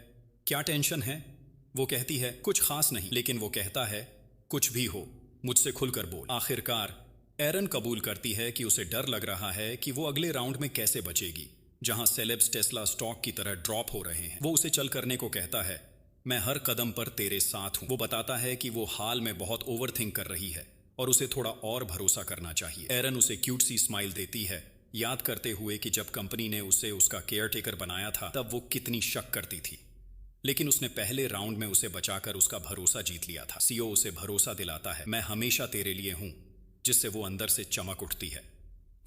B: क्या टेंशन है? वो कहती है, कुछ खास नहीं। लेकिन वो कहता है, कुछ भी हो मुझसे खुलकर बोल। आखिरकार एरन कबूल करती है कि उसे डर लग रहा है कि वो अगले राउंड में कैसे बचेगी, जहां सेलेब्स टेस्ला स्टॉक की तरह ड्रॉप हो रहे हैं। वो उसे चल करने को कहता है, मैं हर कदम पर तेरे साथ हूं। वो बताता है कि वो हाल में बहुत ओवरथिंक कर रही है और उसे थोड़ा और भरोसा करना चाहिए। एरन उसे क्यूट सी स्माइल देती है, याद करते हुए कि जब कंपनी ने उसे उसका केयरटेकर बनाया था तब वो कितनी शक करती थी, लेकिन उसने पहले राउंड में उसे बचाकर उसका भरोसा जीत लिया था। सीओ उसे भरोसा दिलाता है, मैं हमेशा तेरे लिए हूं, जिससे वो अंदर से चमक उठती है।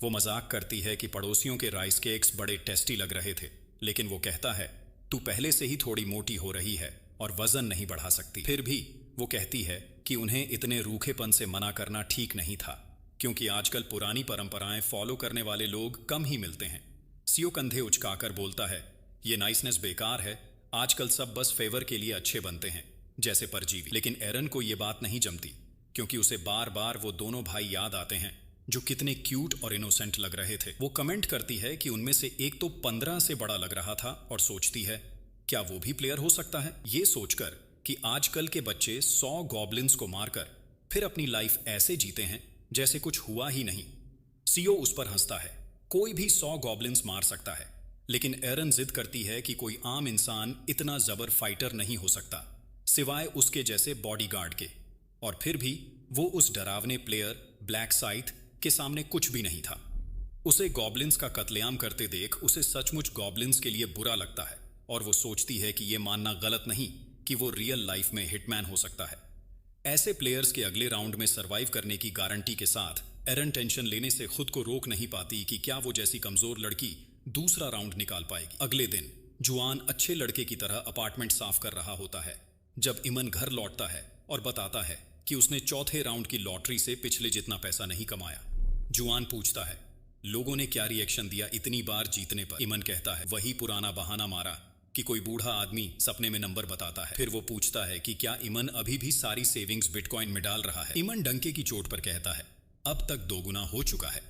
B: वो मजाक करती है कि पड़ोसियों के राइस केक्स बड़े टेस्टी लग रहे थे, लेकिन वो कहता है, तू पहले से ही थोड़ी मोटी हो रही है और वजन नहीं बढ़ा सकती। फिर भी वो कहती है कि उन्हें इतने रूखेपन से मना करना ठीक नहीं था, क्योंकि आजकल पुरानी परंपराएं फॉलो करने वाले लोग कम ही मिलते हैं। सीओ कंधे उचकाकर बोलता है, ये नाइसनेस बेकार है, आजकल सब बस फेवर के लिए अच्छे बनते हैं, जैसे परजीवी। लेकिन एरन को ये बात नहीं जमती, क्योंकि उसे बार बार वो दोनों भाई याद आते हैं जो कितने क्यूट और इनोसेंट लग रहे थे। वो कमेंट करती है कि उनमें से एक तो 15 से बड़ा लग रहा था और सोचती है, क्या वो भी प्लेयर हो सकता है? ये सोचकर कि आजकल के बच्चे 100 गॉब्लिन्स को मारकर फिर अपनी लाइफ ऐसे जीते हैं जैसे कुछ हुआ ही नहीं, सीओ उस पर हंसता है। कोई भी 100 गॉब्लिन्स मार सकता है, लेकिन एरन जिद करती है कि कोई आम इंसान इतना जबर फाइटर नहीं हो सकता, सिवाय उसके जैसे बॉडीगार्ड के। और फिर भी वो उस डरावने प्लेयर ब्लैक साइथ के सामने कुछ भी नहीं था। उसे गॉब्लिन्स का कत्लेआम करते देख उसे सचमुच गॉब्लिन्स के लिए बुरा लगता है, और वो सोचती है कि ये मानना गलत नहीं कि वो रियल लाइफ में हिटमैन हो सकता है। ऐसे प्लेयर्स के अगले राउंड में सरवाइव करने की गारंटी के साथ एरन टेंशन लेने से खुद को रोक नहीं पाती कि क्या वो जैसी कमजोर लड़की दूसरा राउंड निकाल पाएगी। अगले दिन जुआन अच्छे लड़के की तरह अपार्टमेंट साफ कर रहा होता है जब इमन घर लौटता है और बताता है कि उसने चौथे राउंड की लॉटरी से पिछले जितना पैसा नहीं कमाया। जुआन पूछता है, लोगों ने क्या रिएक्शन दिया इतनी बार जीतने पर? इमन कहता है, वही पुराना बहाना मारा कि कोई बूढ़ा आदमी सपने में नंबर बताता है। फिर वो पूछता है कि क्या इमन अभी भी सारी सेविंग्स बिटकॉइन में डाल रहा है? इमन डंके की चोट पर कहता है, अब तक 2 गुना हो चुका है।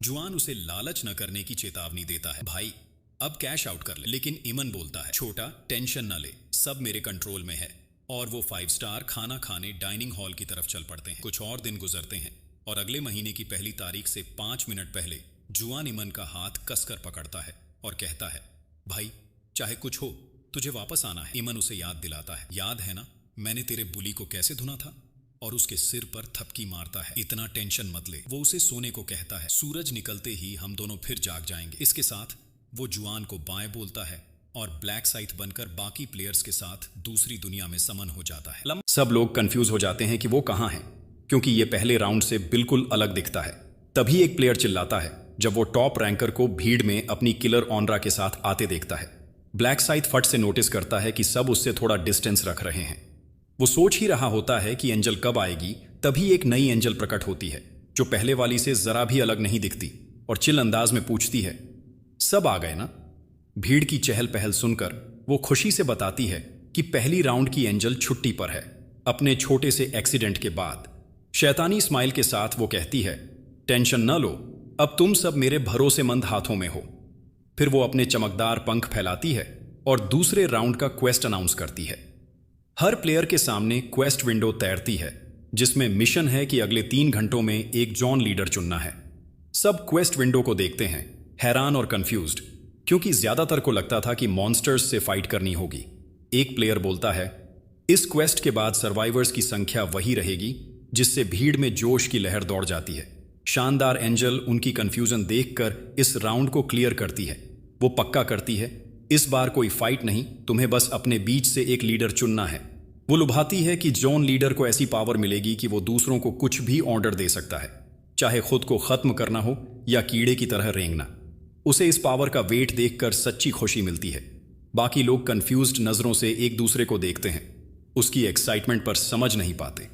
B: जुआन उसे लालच न करने की चेतावनी देता है, भाई अब कैश आउट कर ले। लेकिन इमन बोलता है, छोटा टेंशन न ले, सब मेरे कंट्रोल में है। और वो 5 स्टार खाना खाने डाइनिंग हॉल की तरफ चल पड़ते हैं। कुछ और दिन गुजरते हैं और अगले महीने की पहली तारीख से 5 मिनट पहले जुआन इमन का हाथ कसकर पकड़ता है और कहता है, भाई चाहे कुछ हो तुझे वापस आना है। इमन उसे याद दिलाता है, याद है ना मैंने तेरे बुली को कैसे धुना था? और उसके सिर पर थपकी मारता है, इतना टेंशन मत ले। वो उसे सोने को कहता है, सूरज निकलते ही हम दोनों फिर जाग जाएंगे। इसके साथ वो जुआन को बाएं बोलता है और ब्लैक साइथ बनकर बाकी प्लेयर्स के साथ दूसरी दुनिया में समन हो जाता है। सब लोग कंफ्यूज हो जाते हैं कि वो कहाँ हैं, क्योंकि ये पहले राउंड से बिल्कुल अलग दिखता है। तभी एक प्लेयर चिल्लाता है जब वो टॉप रैंकर को भीड़ में अपनी किलर ऑनरा के साथ आते देखता है। ब्लैक साइथ फट से नोटिस करता है कि सब उससे थोड़ा डिस्टेंस रख रहे हैं। वो सोच ही रहा होता है कि एंजल कब आएगी, तभी एक नई एंजल प्रकट होती है जो पहले वाली से जरा भी अलग नहीं दिखती और चिल अंदाज में पूछती है, सब आ गए ना? भीड़ की चहल पहल सुनकर वो खुशी से बताती है कि पहली राउंड की एंजल छुट्टी पर है अपने छोटे से एक्सीडेंट के बाद। शैतानी स्माइल के साथ वो कहती है, टेंशन न लो, अब तुम सब मेरे भरोसेमंद हाथों में हो। फिर वो अपने चमकदार पंख फैलाती है और दूसरे राउंड का क्वेस्ट अनाउंस करती है। हर प्लेयर के सामने क्वेस्ट विंडो तैरती है जिसमें मिशन है कि अगले 3 घंटों में एक जॉन लीडर चुनना है। सब क्वेस्ट विंडो को देखते हैं, हैरान और कंफ्यूज्ड, क्योंकि ज्यादातर को लगता था कि मॉन्स्टर्स से फाइट करनी होगी। एक प्लेयर बोलता है, इस क्वेस्ट के बाद सर्वाइवर्स की संख्या वही रहेगी, जिससे भीड़ में जोश की लहर दौड़ जाती है। शानदार एंजल उनकी कंफ्यूजन देखकर इस राउंड को क्लियर करती है। वो पक्का करती है, इस बार कोई फाइट नहीं, तुम्हें बस अपने बीच से एक लीडर चुनना है। वो लुभाती है कि जॉन लीडर को ऐसी पावर मिलेगी कि वो दूसरों को कुछ भी ऑर्डर दे सकता है, चाहे खुद को खत्म करना हो या कीड़े की तरह रेंगना। उसे इस पावर का वेट देखकर सच्ची खुशी मिलती है। बाकी लोग कंफ्यूज्ड नजरों से एक दूसरे को देखते हैं, उसकी एक्साइटमेंट पर समझ नहीं पाते।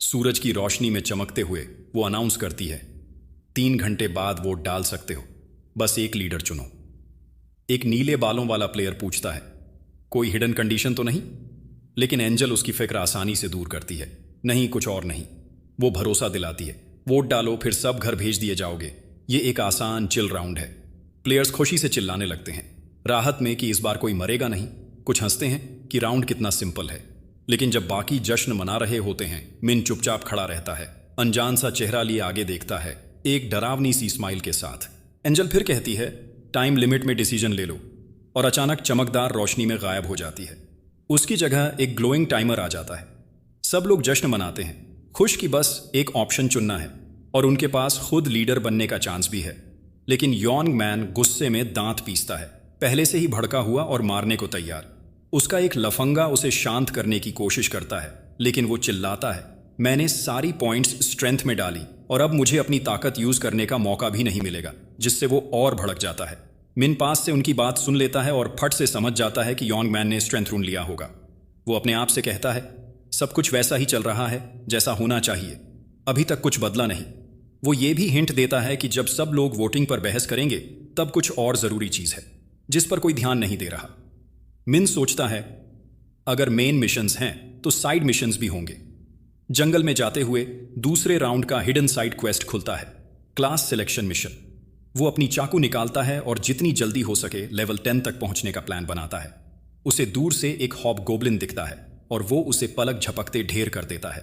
B: सूरज की रोशनी में चमकते हुए वो अनाउंस करती है, 3 घंटे बाद वोट डाल सकते हो, बस एक लीडर चुनो। एक नीले बालों वाला प्लेयर पूछता है, कोई हिडन कंडीशन तो नहीं? लेकिन एंजल उसकी फिक्र आसानी से दूर करती है, नहीं कुछ और नहीं। वो भरोसा दिलाती है, वोट डालो फिर सब घर भेज दिए जाओगे। ये एक आसान चिल राउंड है। प्लेयर्स खुशी से चिल्लाने लगते हैं, राहत में कि इस बार कोई मरेगा नहीं। कुछ हंसते हैं कि राउंड कितना सिंपल है। लेकिन जब बाकी जश्न मना रहे होते हैं, मिन चुपचाप खड़ा रहता है, अनजान सा चेहरा लिए आगे देखता है, एक डरावनी सी स्माइल के साथ। एंजल फिर कहती है, टाइम लिमिट में डिसीजन ले लो, और अचानक चमकदार रोशनी में गायब हो जाती है। उसकी जगह एक ग्लोइंग टाइमर आ जाता है। सब लोग जश्न मनाते हैं, खुश कि बस एक ऑप्शन चुनना है और उनके पास खुद लीडर बनने का चांस भी है। लेकिन यॉन्ग मैन गुस्से में दांत पीसता है, पहले से ही भड़का हुआ और मारने को तैयार। उसका एक लफंगा उसे शांत करने की कोशिश करता है, लेकिन वो चिल्लाता है, मैंने सारी पॉइंट्स स्ट्रेंथ में डाली और अब मुझे अपनी ताकत यूज करने का मौका भी नहीं मिलेगा, जिससे वो और भड़क जाता है। मिन पास से उनकी बात सुन लेता है और फट से समझ जाता है कि यॉन्ग मैन ने स्ट्रेंथ रून लिया होगा। वो अपने आप से कहता है, सब कुछ वैसा ही चल रहा है जैसा होना चाहिए, अभी तक कुछ बदला नहीं। वो ये भी हिंट देता है कि जब सब लोग वोटिंग पर बहस करेंगे तब कुछ और जरूरी चीज है जिस पर कोई ध्यान नहीं दे रहा। मिन सोचता है अगर मेन मिशंस हैं तो साइड मिशंस भी होंगे। जंगल में जाते हुए दूसरे राउंड का हिडन साइड क्वेस्ट खुलता है, क्लास सिलेक्शन मिशन। वो अपनी चाकू निकालता है और जितनी जल्दी हो सके लेवल 10 तक पहुंचने का प्लान बनाता है। उसे दूर से एक हॉबगोब्लिन दिखता है और वो उसे पलक झपकते ढेर कर देता है।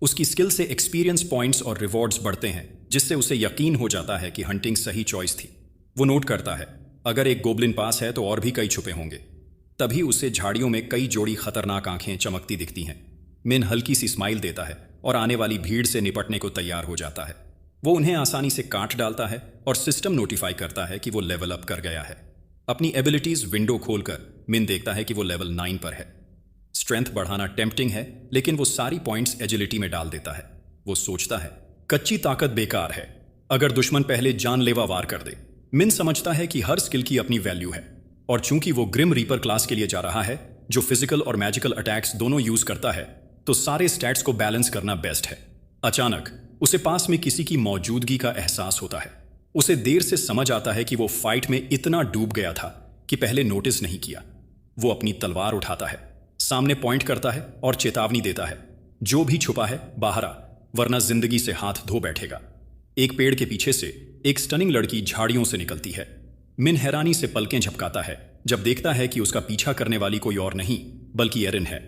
B: उसकी स्किल से एक्सपीरियंस पॉइंट्स और रिवॉर्ड्स बढ़ते हैं, जिससे उसे यकीन हो जाता है कि हंटिंग सही चॉइस थी। वो नोट करता है अगर एक गोब्लिन पास है तो और भी कई छुपे होंगे। तभी उसे झाड़ियों में कई जोड़ी खतरनाक आंखें चमकती दिखती हैं। मिन हल्की सी स्माइल देता है और आने वाली भीड़ से निपटने को तैयार हो जाता है। वो उन्हें आसानी से काट डालता है और सिस्टम नोटिफाई करता है कि वो लेवल अप कर गया है। अपनी एबिलिटीज विंडो खोलकर मिन देखता है कि वो लेवल 9 पर है। स्ट्रेंथ बढ़ाना टेम्पटिंग है, लेकिन वो सारी पॉइंट्स एजिलिटी में डाल देता है। वो सोचता है कच्ची ताकत बेकार है अगर दुश्मन पहले जानलेवा वार कर दे। मिन समझता है कि हर स्किल की अपनी वैल्यू है, और चूंकि वो ग्रिम रीपर क्लास के लिए जा रहा है जो फिजिकल और मैजिकल अटैक्स दोनों यूज करता है, तो सारे स्टैट्स को बैलेंस करना बेस्ट है। अचानक उसे पास में किसी की मौजूदगी का एहसास होता है। उसे देर से समझ आता है कि वो फाइट में इतना डूब गया था कि पहले नोटिस नहीं किया। वो अपनी तलवार उठाता है, सामने पॉइंट करता है और चेतावनी देता है, जो भी छुपा है बाहर आ, वरना जिंदगी से हाथ धो बैठेगा। एक पेड़ के पीछे से एक स्टनिंग लड़की झाड़ियों से निकलती है। मिन हैरानी से पलकें झपकाता है जब देखता है कि उसका पीछा करने वाली कोई और नहीं बल्कि एरिन है।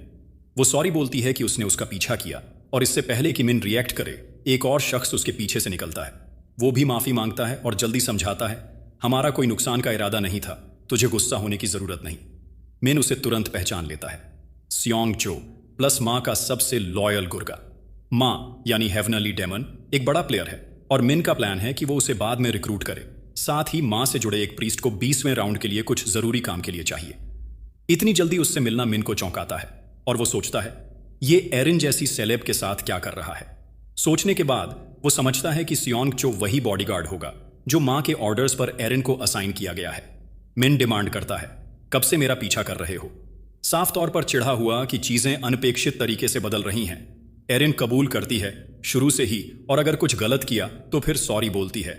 B: वो सॉरी बोलती है कि उसने उसका पीछा किया, और इससे पहले कि मिन रिएक्ट करे एक और शख्स उसके पीछे से निकलता है। वो भी माफी मांगता है और जल्दी समझाता है, हमारा कोई नुकसान का इरादा नहीं था, तुझे गुस्सा होने की जरूरत नहीं। मिन उसे तुरंत पहचान लेता है। सियोंग जो प्लस माँ का सबसे लॉयल गुर्गा। माँ यानी हेवनली डेमन एक बड़ा प्लेयर है, और मिन का प्लान है कि वो उसे बाद में रिक्रूट करे। साथ ही माँ से जुड़े एक प्रीस्ट को 20वें राउंड के लिए कुछ जरूरी काम के लिए चाहिए। इतनी जल्दी उससे मिलना मिन को चौंकाता है, और वो सोचता है ये एरिन जैसी सेलेब के साथ क्या कर रहा है। सोचने के बाद वो समझता है कि सियोंग चो वही बॉडीगार्ड होगा जो माँ के ऑर्डर्स पर एरिन को असाइन किया गया है। मिन डिमांड करता है, कब से मेरा पीछा कर रहे हो? साफ तौर पर चिढ़ा हुआ कि चीजें अनपेक्षित तरीके से बदल रही हैं। एरिन कबूल करती है शुरू से ही, और अगर कुछ गलत किया तो फिर सॉरी बोलती है।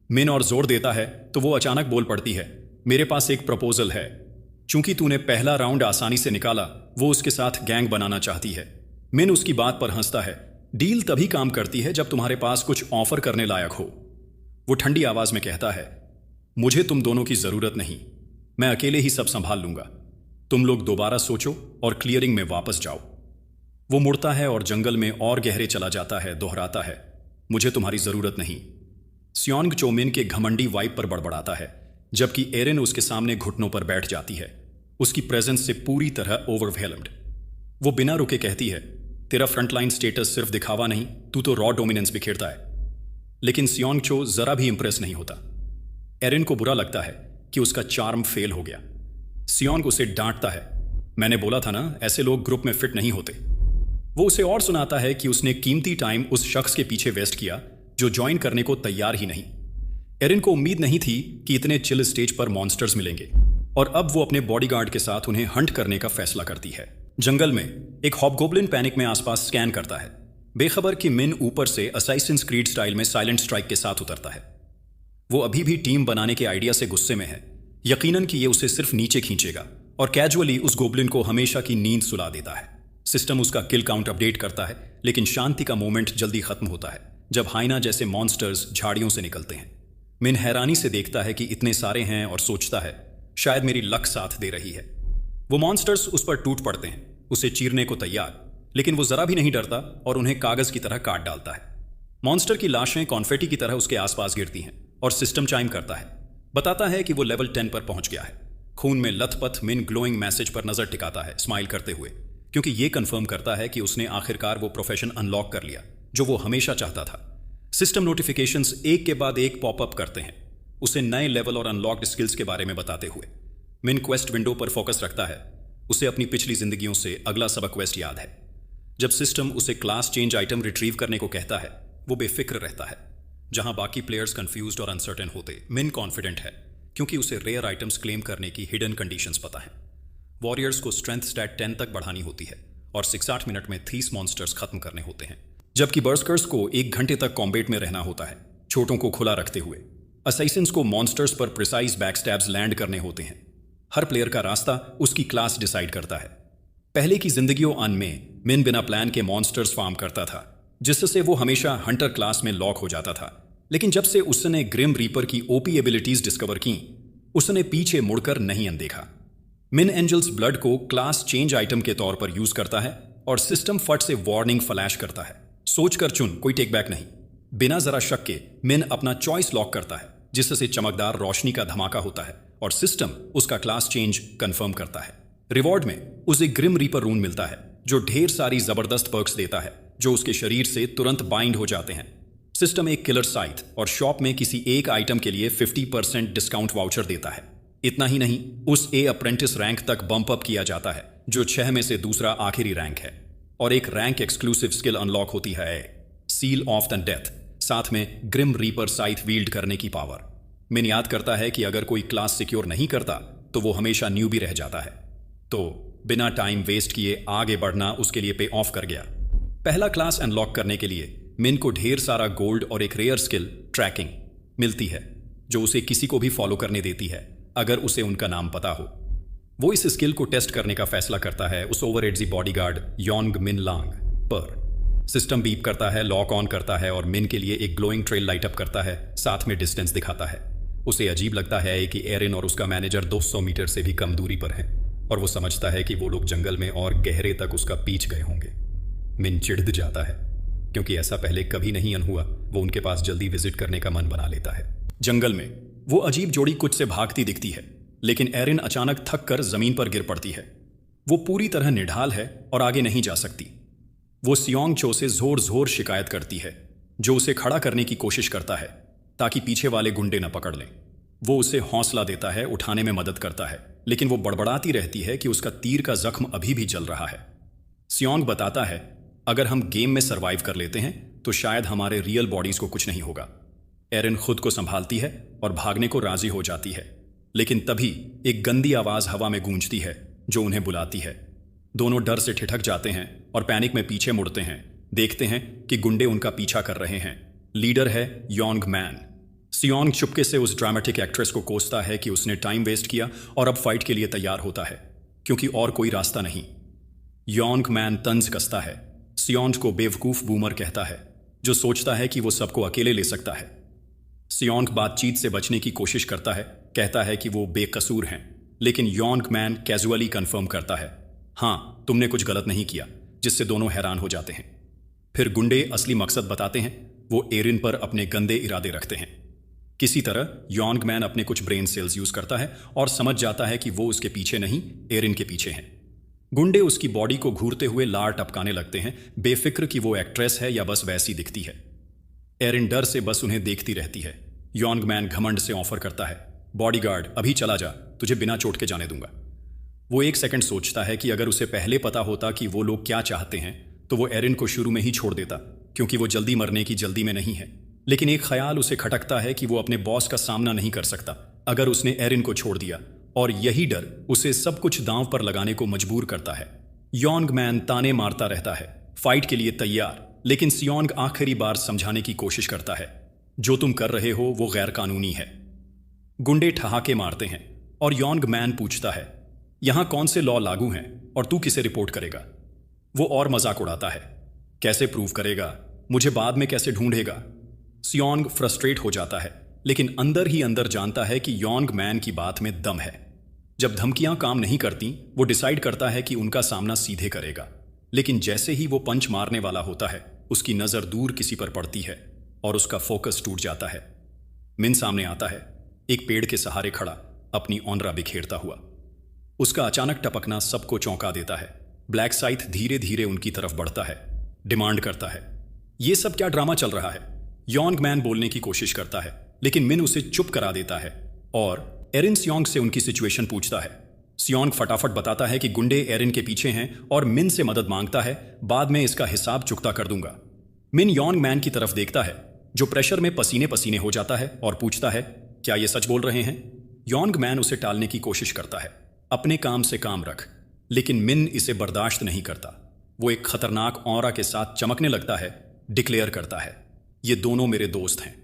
B: मिन और जोर देता है तो वो अचानक बोल पड़ती है, मेरे पास एक प्रपोजल है। चूंकि तूने पहला राउंड आसानी से निकाला, वो उसके साथ गैंग बनाना चाहती है। मिन उसकी बात पर हंसता है, डील तभी काम करती है जब तुम्हारे पास कुछ ऑफर करने लायक हो। वो ठंडी आवाज में कहता है, मुझे तुम दोनों की जरूरत नहीं, मैं अकेले ही सब संभाल लूंगा। तुम लोग दोबारा सोचो और क्लियरिंग में वापस जाओ। वो मुड़ता है और जंगल में और गहरे चला जाता है, दोहराता है, मुझे तुम्हारी जरूरत नहीं। सियोंग चो मिन के घमंडी वाइब पर बड़बड़ाता है, जबकि एरिन उसके सामने घुटनों पर बैठ जाती है, उसकी प्रेजेंस से पूरी तरह ओवरवेलम्ड। वो बिना रुके कहती है, तेरा फ्रंटलाइन स्टेटस सिर्फ दिखावा नहीं, तू तो रॉ डोमिनेंस बिखेरता है। लेकिन सियोंग चो जरा भी इंप्रेस नहीं होता। एरिन को बुरा लगता है कि उसका चार्म फेल हो गया। सियोंग उसे डांटता है, मैंने बोला था ना, ऐसे लोग ग्रुप में फिट नहीं होते। वो उसे और सुनाता है कि उसने कीमती टाइम उस शख्स के पीछे वेस्ट किया जो ज्वाइन करने को तैयार ही नहीं। एरिन को उम्मीद नहीं थी कि इतने चिल स्टेज पर मॉन्स्टर्स मिलेंगे, और अब वो अपने बॉडीगार्ड के साथ उन्हें हंट करने का फैसला करती है। जंगल में एक हॉबगोब्लिन पैनिक में आसपास स्कैन करता है, बेखबर कि मिन ऊपर से असासिन्स क्रीड स्टाइल में साइलेंट स्ट्राइक के साथ उतरता है। वो अभी भी टीम बनाने के आइडिया से गुस्से में है, यकीनन कि ये उसे सिर्फ नीचे खींचेगा, और कैजुअली उस गोब्लिन को हमेशा की नींद सुला देता है। सिस्टम उसका किल काउंट अपडेट करता है, लेकिन शांति का मोमेंट जल्दी खत्म होता है जब हाइना जैसे मॉन्स्टर्स झाड़ियों से निकलते हैं। मिन हैरानी से देखता है कि इतने सारे हैं और सोचता है, शायद मेरी लक साथ दे रही है। वो मॉन्स्टर्स उस पर टूट पड़ते हैं, उसे चीरने को तैयार, लेकिन वो जरा भी नहीं डरता और उन्हें कागज की तरह काट डालता है। मॉन्स्टर की लाशें कॉन्फेटी की तरह उसके आसपास गिरती हैं, और सिस्टम चाइम करता है, बताता है कि वो लेवल 10 पर पहुंच गया है। खून में लथपथ मिन ग्लोइंग मैसेज पर नजर टिकाता है, स्माइल करते हुए, क्योंकि ये कंफर्म करता है कि उसने आखिरकार वो प्रोफेशन अनलॉक कर लिया जो वो हमेशा चाहता था। सिस्टम नोटिफिकेशंस एक के बाद एक पॉपअप करते हैं, उसे नए लेवल और अनलॉक्ड स्किल्स के बारे में बताते हुए। मिन क्वेस्ट विंडो पर फोकस रखता है, उसे अपनी पिछली जिंदगियों से अगला सबक क्वेस्ट याद है। जब सिस्टम उसे क्लास चेंज आइटम रिट्रीव करने को कहता है, वो बेफिक्र रहता है। जहां बाकी प्लेयर्स कंफ्यूज्ड और अनसर्टेन होते, मिन कॉन्फिडेंट है, क्योंकि उसे रेयर आइटम्स क्लेम करने की हिडन कंडीशंस पता है। वॉरियर्स को स्ट्रेंथ स्टैट 10 तक बढ़ानी होती है, और 68 मिनट में 30 मॉन्स्टर्स खत्म करने होते हैं, जबकि बर्स्कर्स को 1 घंटे तक कॉम्बेट में रहना होता है, छोटों को खुला रखते हुए। असाइसिन्स को मॉन्स्टर्स पर प्रिसाइज बैकस्टैब्स लैंड करने होते हैं। हर प्लेयर का रास्ता उसकी क्लास डिसाइड करता है। पहले की जिंदगियों अन में मिन बिना प्लान के मॉन्स्टर्स फार्म करता था, जिससे वो हमेशा हंटर क्लास में लॉक हो जाता था। लेकिन जब से उसने ग्रिम रीपर की ओपी एबिलिटीज डिस्कवर की, उसने पीछे मुड़कर नहीं अनदेखा। मिन एंजल्स ब्लड को क्लास चेंज आइटम के तौर पर यूज करता है और सिस्टम फट से वार्निंग फ्लैश करता है, सोचकर चुन, कोई टेक बैक नहीं। बिना जरा शक के मिन अपना चॉइस लॉक करता है, जिससे चमकदार रोशनी का धमाका होता है और सिस्टम उसका क्लास चेंज कंफर्म करता है। रिवॉर्ड में उसे ग्रिम रीपर रून मिलता है, जो ढेर सारी जबरदस्त पर्क्स देता है जो उसके शरीर से तुरंत बाइंड हो जाते हैं। सिस्टम एक किलर साइट और शॉप में किसी एक आइटम के लिए 50% डिस्काउंट वाउचर देता है। इतना ही नहीं, उस ए अप्रेंटिस रैंक तक बम्प अप किया जाता है, जो 6 में से दूसरा आखिरी रैंक है। और एक रैंक एक्सक्लूसिव स्किल अनलॉक होती है, सील ऑफ द डेथ, साथ में ग्रिम रीपर साइथ वील्ड करने की पावर। मिन याद करता है कि अगर कोई क्लास सिक्योर नहीं करता तो वो हमेशा न्यूबी रह जाता है। तो बिना टाइम वेस्ट किए आगे बढ़ना उसके लिए पे ऑफ कर गया। पहला क्लास अनलॉक करने के लिए मिन को ढेर सारा गोल्ड और एक रेयर स्किल ट्रैकिंग मिलती है, जो उसे किसी को भी फॉलो करने देती है अगर उसे उनका नाम पता हो। वो इस स्किल को टेस्ट करने का फैसला करता है उस ओवर एडजी बॉडीगार्ड योंग मिन लांग पर। सिस्टम बीप करता है, लॉक ऑन करता है और मिन के लिए एक ग्लोइंग ट्रेल लाइट अप करता है, साथ में डिस्टेंस दिखाता है। उसे अजीब लगता है कि एरिन और उसका मैनेजर 200 मीटर से भी कम दूरी पर हैं और वो समझता है कि वो लोग जंगल में और गहरे तक उसका पीछ गए होंगे। मिन चिढ़ जाता है, क्योंकि ऐसा पहले कभी नहीं हुआ। वो उनके पास जल्दी विजिट करने का मन बना लेता है। जंगल में वो अजीब जोड़ी कुछ से भागती दिखती है, लेकिन एरिन अचानक थक कर जमीन पर गिर पड़ती है। वो पूरी तरह निढाल है और आगे नहीं जा सकती। वो सियोंग चो से जोर जोर शिकायत करती है, जो उसे खड़ा करने की कोशिश करता है ताकि पीछे वाले गुंडे न पकड़ लें। वो उसे हौसला देता है, उठाने में मदद करता है, लेकिन वो बड़बड़ाती रहती है कि उसका तीर का जख्म अभी भी जल रहा है। सियोंग बताता है, अगर हम गेम में सरवाइव कर लेते हैं तो शायद हमारे रियल बॉडीज को कुछ नहीं होगा। एरिन खुद को संभालती है और भागने को राजी हो जाती है, लेकिन तभी एक गंदी आवाज हवा में गूंजती है जो उन्हें बुलाती है। दोनों डर से ठिठक जाते हैं और पैनिक में पीछे मुड़ते हैं। देखते हैं कि गुंडे उनका पीछा कर रहे हैं। लीडर है योंग मैन। सियोंग चुपके से उस ड्रामेटिक एक्ट्रेस को कोसता है कि उसने टाइम वेस्ट किया और अब फाइट के लिए तैयार होता है, क्योंकि और कोई रास्ता नहीं। योंग मैन तंज कसता है। सियोंग को बेवकूफ बूमर कहता है, जो सोचता है कि वो सबको अकेले ले सकता है। सियोंग बातचीत से बचने की कोशिश करता है, कहता है कि वो बेकसूर हैं, लेकिन योंग मैन कैजुअली कंफर्म करता है, हाँ, तुमने कुछ गलत नहीं किया, जिससे दोनों हैरान हो जाते हैं। फिर गुंडे असली मकसद बताते हैं। वो एरिन पर अपने गंदे इरादे रखते हैं। किसी तरह योंग मैन अपने कुछ ब्रेन सेल्स यूज करता है और समझ जाता है कि वो उसके पीछे नहीं, एरिन के पीछे हैं। गुंडे उसकी बॉडी को घूरते हुए लार टपकाने लगते हैं, बेफिक्र कि वो एक्ट्रेस है या बस वैसी दिखती है। एरिन डर से बस उन्हें देखती रहती है। योंग मैन घमंड से ऑफर करता है, बॉडीगार्ड अभी चला जा, तुझे बिना चोट के जाने दूंगा। वो एक सेकंड सोचता है कि अगर उसे पहले पता होता कि वो लोग क्या चाहते हैं तो वो एरिन को शुरू में ही छोड़ देता, क्योंकि वो जल्दी मरने की जल्दी में नहीं है। लेकिन एक ख्याल उसे खटकता है कि वो अपने बॉस का सामना नहीं कर सकता अगर उसने एरिन को छोड़ दिया, और यही डर उसे सब कुछ दांव पर लगाने को मजबूर करता है। योंग मैन ताने मारता रहता है, फाइट के लिए तैयार, लेकिन सियोंग आखिरी बार समझाने की कोशिश करता है, जो तुम कर रहे हो वो गैर कानूनी है। गुंडे ठहाके मारते हैं और योंग मैन पूछता है, यहां कौन से लॉ लागू हैं और तू किसे रिपोर्ट करेगा? वो और मजाक उड़ाता है, कैसे प्रूव करेगा, मुझे बाद में कैसे ढूंढेगा? सियोंग फ्रस्ट्रेट हो जाता है, लेकिन अंदर ही अंदर जानता है कि योंग मैन की बात में दम है। जब धमकियां काम नहीं करती, वो डिसाइड करता है कि उनका सामना सीधे करेगा। लेकिन जैसे ही वो पंच मारने वाला होता है, उसकी नजर दूर किसी पर पड़ती है और उसका फोकस टूट जाता है। मिन सामने आता है, एक पेड़ के सहारे खड़ा, अपनी ऑनरा बिखेरता हुआ। उसका अचानक टपकना सबको चौंका देता है। ब्लैक साइथ धीरे धीरे उनकी तरफ बढ़ता है, डिमांड करता है, ये सब क्या ड्रामा चल रहा है? योंग मैन बोलने की कोशिश करता है, लेकिन मिन उसे चुप करा देता है और एरिन सियोंग से उनकी सिचुएशन पूछता है। सियोंग फटाफट बताता है कि गुंडे एरिन के पीछे हैं और मिन से मदद मांगता है, बाद में इसका हिसाब चुकता कर दूंगा। मिन योंग मैन की तरफ देखता है, जो प्रेशर में पसीने पसीने हो जाता है, और पूछता है, क्या ये सच बोल रहे हैं? योंग मैन उसे टालने की कोशिश करता है, अपने काम से काम रख, लेकिन मिन इसे बर्दाश्त नहीं करता। वो एक खतरनाक ऑरा के साथ चमकने लगता है, डिक्लेयर करता है, ये दोनों मेरे दोस्त हैं।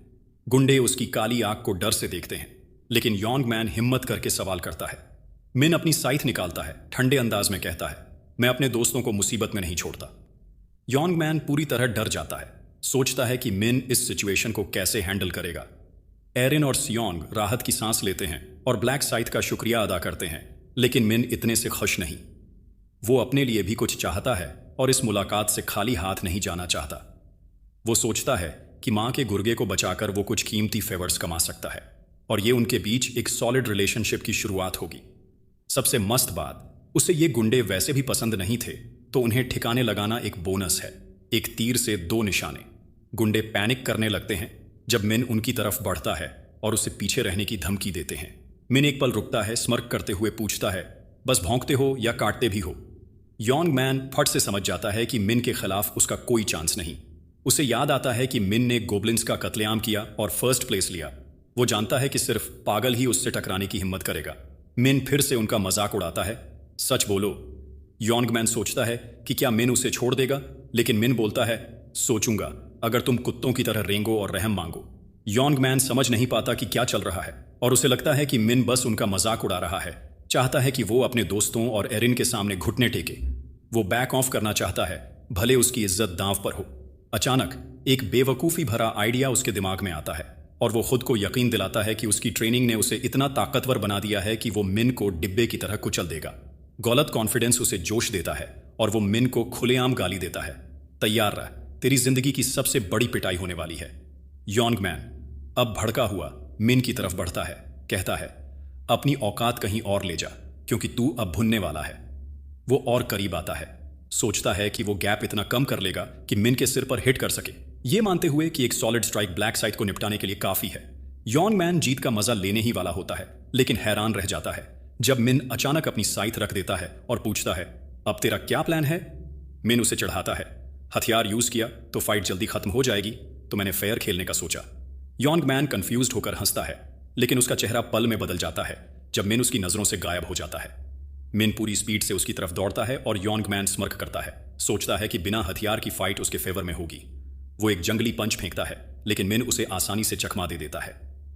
B: गुंडे उसकी काली आंख को डर से देखते हैं, लेकिन यॉन्ग मैन हिम्मत करके सवाल करता है। मिन अपनी साइथ निकालता है, ठंडे अंदाज में कहता है, मैं अपने दोस्तों को मुसीबत में नहीं छोड़ता। यॉन्ग मैन पूरी तरह डर जाता है, सोचता है कि मिन इस सिचुएशन को कैसे हैंडल करेगा। एरिन और सियोंग राहत की सांस लेते हैं और ब्लैक साइथ का शुक्रिया अदा करते हैं, लेकिन मिन इतने से खुश नहीं। वो अपने लिए भी कुछ चाहता है और इस मुलाकात से खाली हाथ नहीं जाना चाहता। वो सोचता है कि मां के गुर्गे को बचाकर वो कुछ कीमती फेवर्स कमा सकता है और ये उनके बीच एक सॉलिड रिलेशनशिप की शुरुआत होगी। सबसे मस्त बात, उसे ये गुंडे वैसे भी पसंद नहीं थे, तो उन्हें ठिकाने लगाना एक बोनस है, एक तीर से दो निशाने। गुंडे पैनिक करने लगते हैं जब मिन उनकी तरफ बढ़ता है और उसे पीछे रहने की धमकी देते हैं। मिन एक पल रुकता है, स्मर्क करते हुए पूछता है, बस भौंकते हो या काटते भी हो? यॉन्ग मैन फट से समझ जाता है कि मिन के खिलाफ उसका कोई चांस नहीं। उसे याद आता है कि मिन ने गोब्लिन्स का कत्लेआम किया और फर्स्ट प्लेस लिया। वो जानता है कि सिर्फ पागल ही उससे टकराने की हिम्मत करेगा। मिन फिर से उनका मजाक उड़ाता है, सच बोलो। यॉन्ग मैन सोचता है कि क्या मिन उसे छोड़ देगा, लेकिन मिन बोलता है, सोचूंगा अगर तुम कुत्तों की तरह रेंगो और रहम मांगो। यॉन्ग मैन समझ नहीं पाता कि क्या चल रहा है और उसे लगता है कि मिन बस उनका मजाक उड़ा रहा है, चाहता है कि वो अपने दोस्तों और एरिन के सामने घुटने टेके। वो बैक ऑफ करना चाहता है, भले उसकी इज्जत दांव पर हो। अचानक एक बेवकूफ़ी भरा आइडिया उसके दिमाग में आता है और वो खुद को यकीन दिलाता है कि उसकी ट्रेनिंग ने उसे इतना ताकतवर बना दिया है कि वो मिन को डिब्बे की तरह कुचल देगा। गलत कॉन्फिडेंस उसे जोश देता है और वो मिन को खुलेआम गाली देता है, तैयार रह, तेरी जिंदगी की सबसे बड़ी पिटाई होने वाली है। यॉन्ग मैन अब भड़का हुआ मिन की तरफ बढ़ता है, कहता है, अपनी औकात कहीं और ले जा, क्योंकि तू अब भुनने वाला है। वो और करीब आता है, सोचता है कि वो गैप इतना कम कर लेगा कि मिन के सिर पर हिट कर सके, ये मानते हुए कि एक सॉलिड स्ट्राइक ब्लैक साइथ को निपटाने के लिए काफी है। यॉन्ग मैन जीत का मजा लेने ही वाला होता है, लेकिन हैरान रह जाता है जब मिन अचानक अपनी साइथ रख देता है और पूछता है, अब तेरा क्या प्लान है? मिन उसे चढ़ाता है, हथियार यूज किया तो फाइट जल्दी खत्म हो जाएगी, तो मैंने फेयर खेलने का सोचा। यॉन्ग मैन कंफ्यूज्ड होकर हंसता है, लेकिन उसका चेहरा पल में बदल जाता है जब मिन उसकी नजरों से गायब हो जाता है। मिन पूरी स्पीड से उसकी तरफ दौड़ता है और यॉन्ग मैन स्मर्क करता है, सोचता है कि बिना हथियार की फाइट उसके फेवर में होगी। वो एक जंगली पंच फेंकता है, लेकिन मिन उसे आसानी से चकमा दे देता है।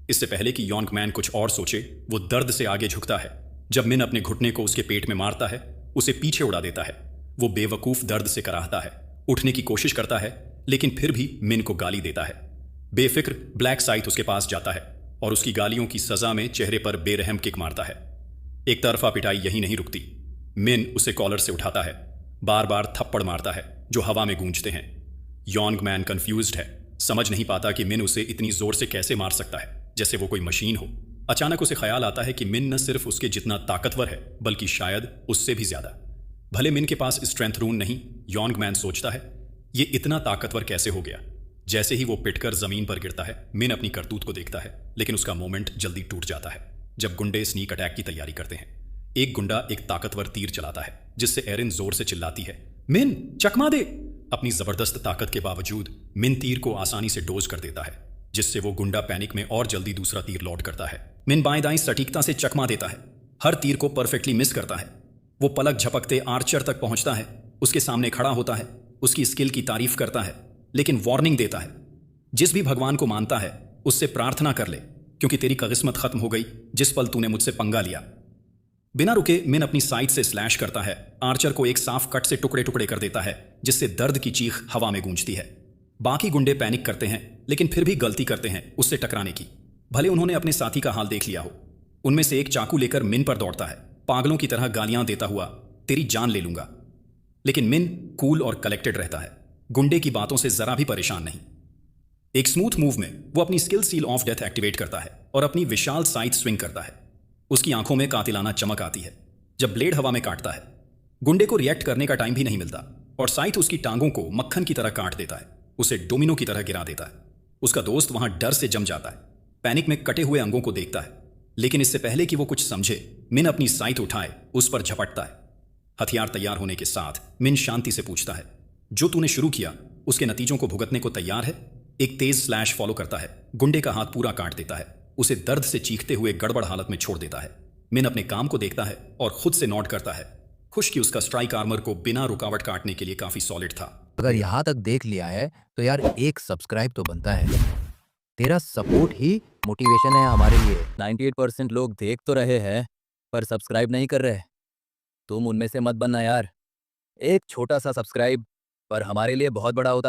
B: इससे पहले कि यॉन्ग मैन कुछ और सोचे, वो दर्द से आगे झुकता है। जब मिन अपने घुटने को उसके पेट में मारता है, उसे पीछे उड़ा देता है। वो बेवकूफ दर्द से कराहता है, उठने की कोशिश करता है, लेकिन फिर भी मिन को गाली देता है। बेफिक्र ब्लैक साइथ उसके पास जाता है और उसकी गालियों की सजा में चेहरे पर बेरहम किक मारता है। एक तरफा पिटाई यहीं नहीं रुकती। मिन उसे कॉलर से उठाता है, बार बार थप्पड़ मारता है जो हवा में गूंजते हैं। यॉन्ग मैन कंफ्यूज्ड है, समझ नहीं पाता कि मिन उसे इतनी जोर से कैसे मार सकता है, जैसे वो कोई मशीन हो। अचानक उसे ख्याल आता है कि मिन न सिर्फ उसके जितना ताकतवर है, बल्कि शायद उससे भी ज्यादा। भले मिन के पास स्ट्रेंथ रून नहीं, यॉन्ग मैन सोचता है, ये इतना ताकतवर कैसे हो गया। जैसे ही वो पिटकर जमीन पर गिरता है, मिन अपनी करतूत को देखता है, लेकिन उसका मोमेंट जल्दी टूट जाता है जब गुंडे स्नीक अटैक की तैयारी करते हैं। एक गुंडा एक ताकतवर तीर चलाता है, जिससे एरिन जोर से चिल्लाती है, मिन चकमा दे। अपनी जबरदस्त ताकत के बावजूद मिन तीर को आसानी से डोज कर देता है, जिससे वो गुंडा पैनिक में और जल्दी दूसरा तीर लॉड करता है। मिन बाएं दाएं सटीकता से चकमा देता है, हर तीर को परफेक्टली मिस करता है। वो पलक झपकते आर्चर तक पहुंचता है, उसके सामने खड़ा होता है, उसकी स्किल की तारीफ करता है, लेकिन वार्निंग देता है, जिस भी भगवान को मानता है उससे प्रार्थना कर ले, क्योंकि तेरी किस्मत खत्म हो गई जिस पल तूने मुझसे पंगा लिया। बिना रुके मिन अपनी साइड से स्लैश करता है, आर्चर को एक साफ कट से टुकड़े टुकड़े कर देता है, जिससे दर्द की चीख हवा में गूंजती है। बाकी गुंडे पैनिक करते हैं, लेकिन फिर भी गलती करते हैं उससे टकराने की, भले उन्होंने अपने साथी का हाल देख लिया हो। उनमें से एक चाकू लेकर मिन पर दौड़ता है, पागलों की तरह गालियां देता हुआ, तेरी जान ले लूंगा। लेकिन मिन कूल और कलेक्टेड रहता है, गुंडे की बातों से जरा भी परेशान नहीं। एक स्मूथ मूव में वो अपनी skill seal of death activate करता है और अपनी विशाल साइथ स्विंग करता है। उसकी आंखों में कातिलाना चमक आती है जब ब्लेड हवा में काटता है। गुंडे को रिएक्ट करने का टाइम भी नहीं मिलता और साइथ उसकी टांगों को मक्खन की तरह काट देता है, उसे डोमिनो की तरह गिरा देता है। उसका दोस्त वहां डर से जम जाता है, पैनिक में कटे हुए अंगों को देखता है, लेकिन इससे पहले कि वो कुछ समझे, मिन अपनी साइथ उठाए उस पर झपटता है। हथियार तैयार होने के साथ मिन शांति से पूछता है, जो तूने शुरू किया उसके नतीजों को भुगतने को तैयार है? एक तेज स्लैश फॉलो करता है, गुंडे का हाथ पूरा काट देता है, उसे दर्द से चीखते हुए गड़बड़ हालत में छोड़ देता है। मिन अपने काम को देखता है और खुद से नोट करता है, खुश कि उसका स्ट्राइक आर्मर को बिना रुकावट काटने के लिए काफी सॉलिड था।
C: अगर यहाँ तक देख लिया है तो यार एक सब्सक्राइब तो बनता है। तेरा सपोर्ट ही मोटिवेशन है हमारे लिए। 98% लोग देख तो रहे हैं पर सब्सक्राइब नहीं कर रहे। तुम उनमें से मत बनना यार। एक छोटा सा सब्सक्राइब पर हमारे लिए बहुत बड़ा होता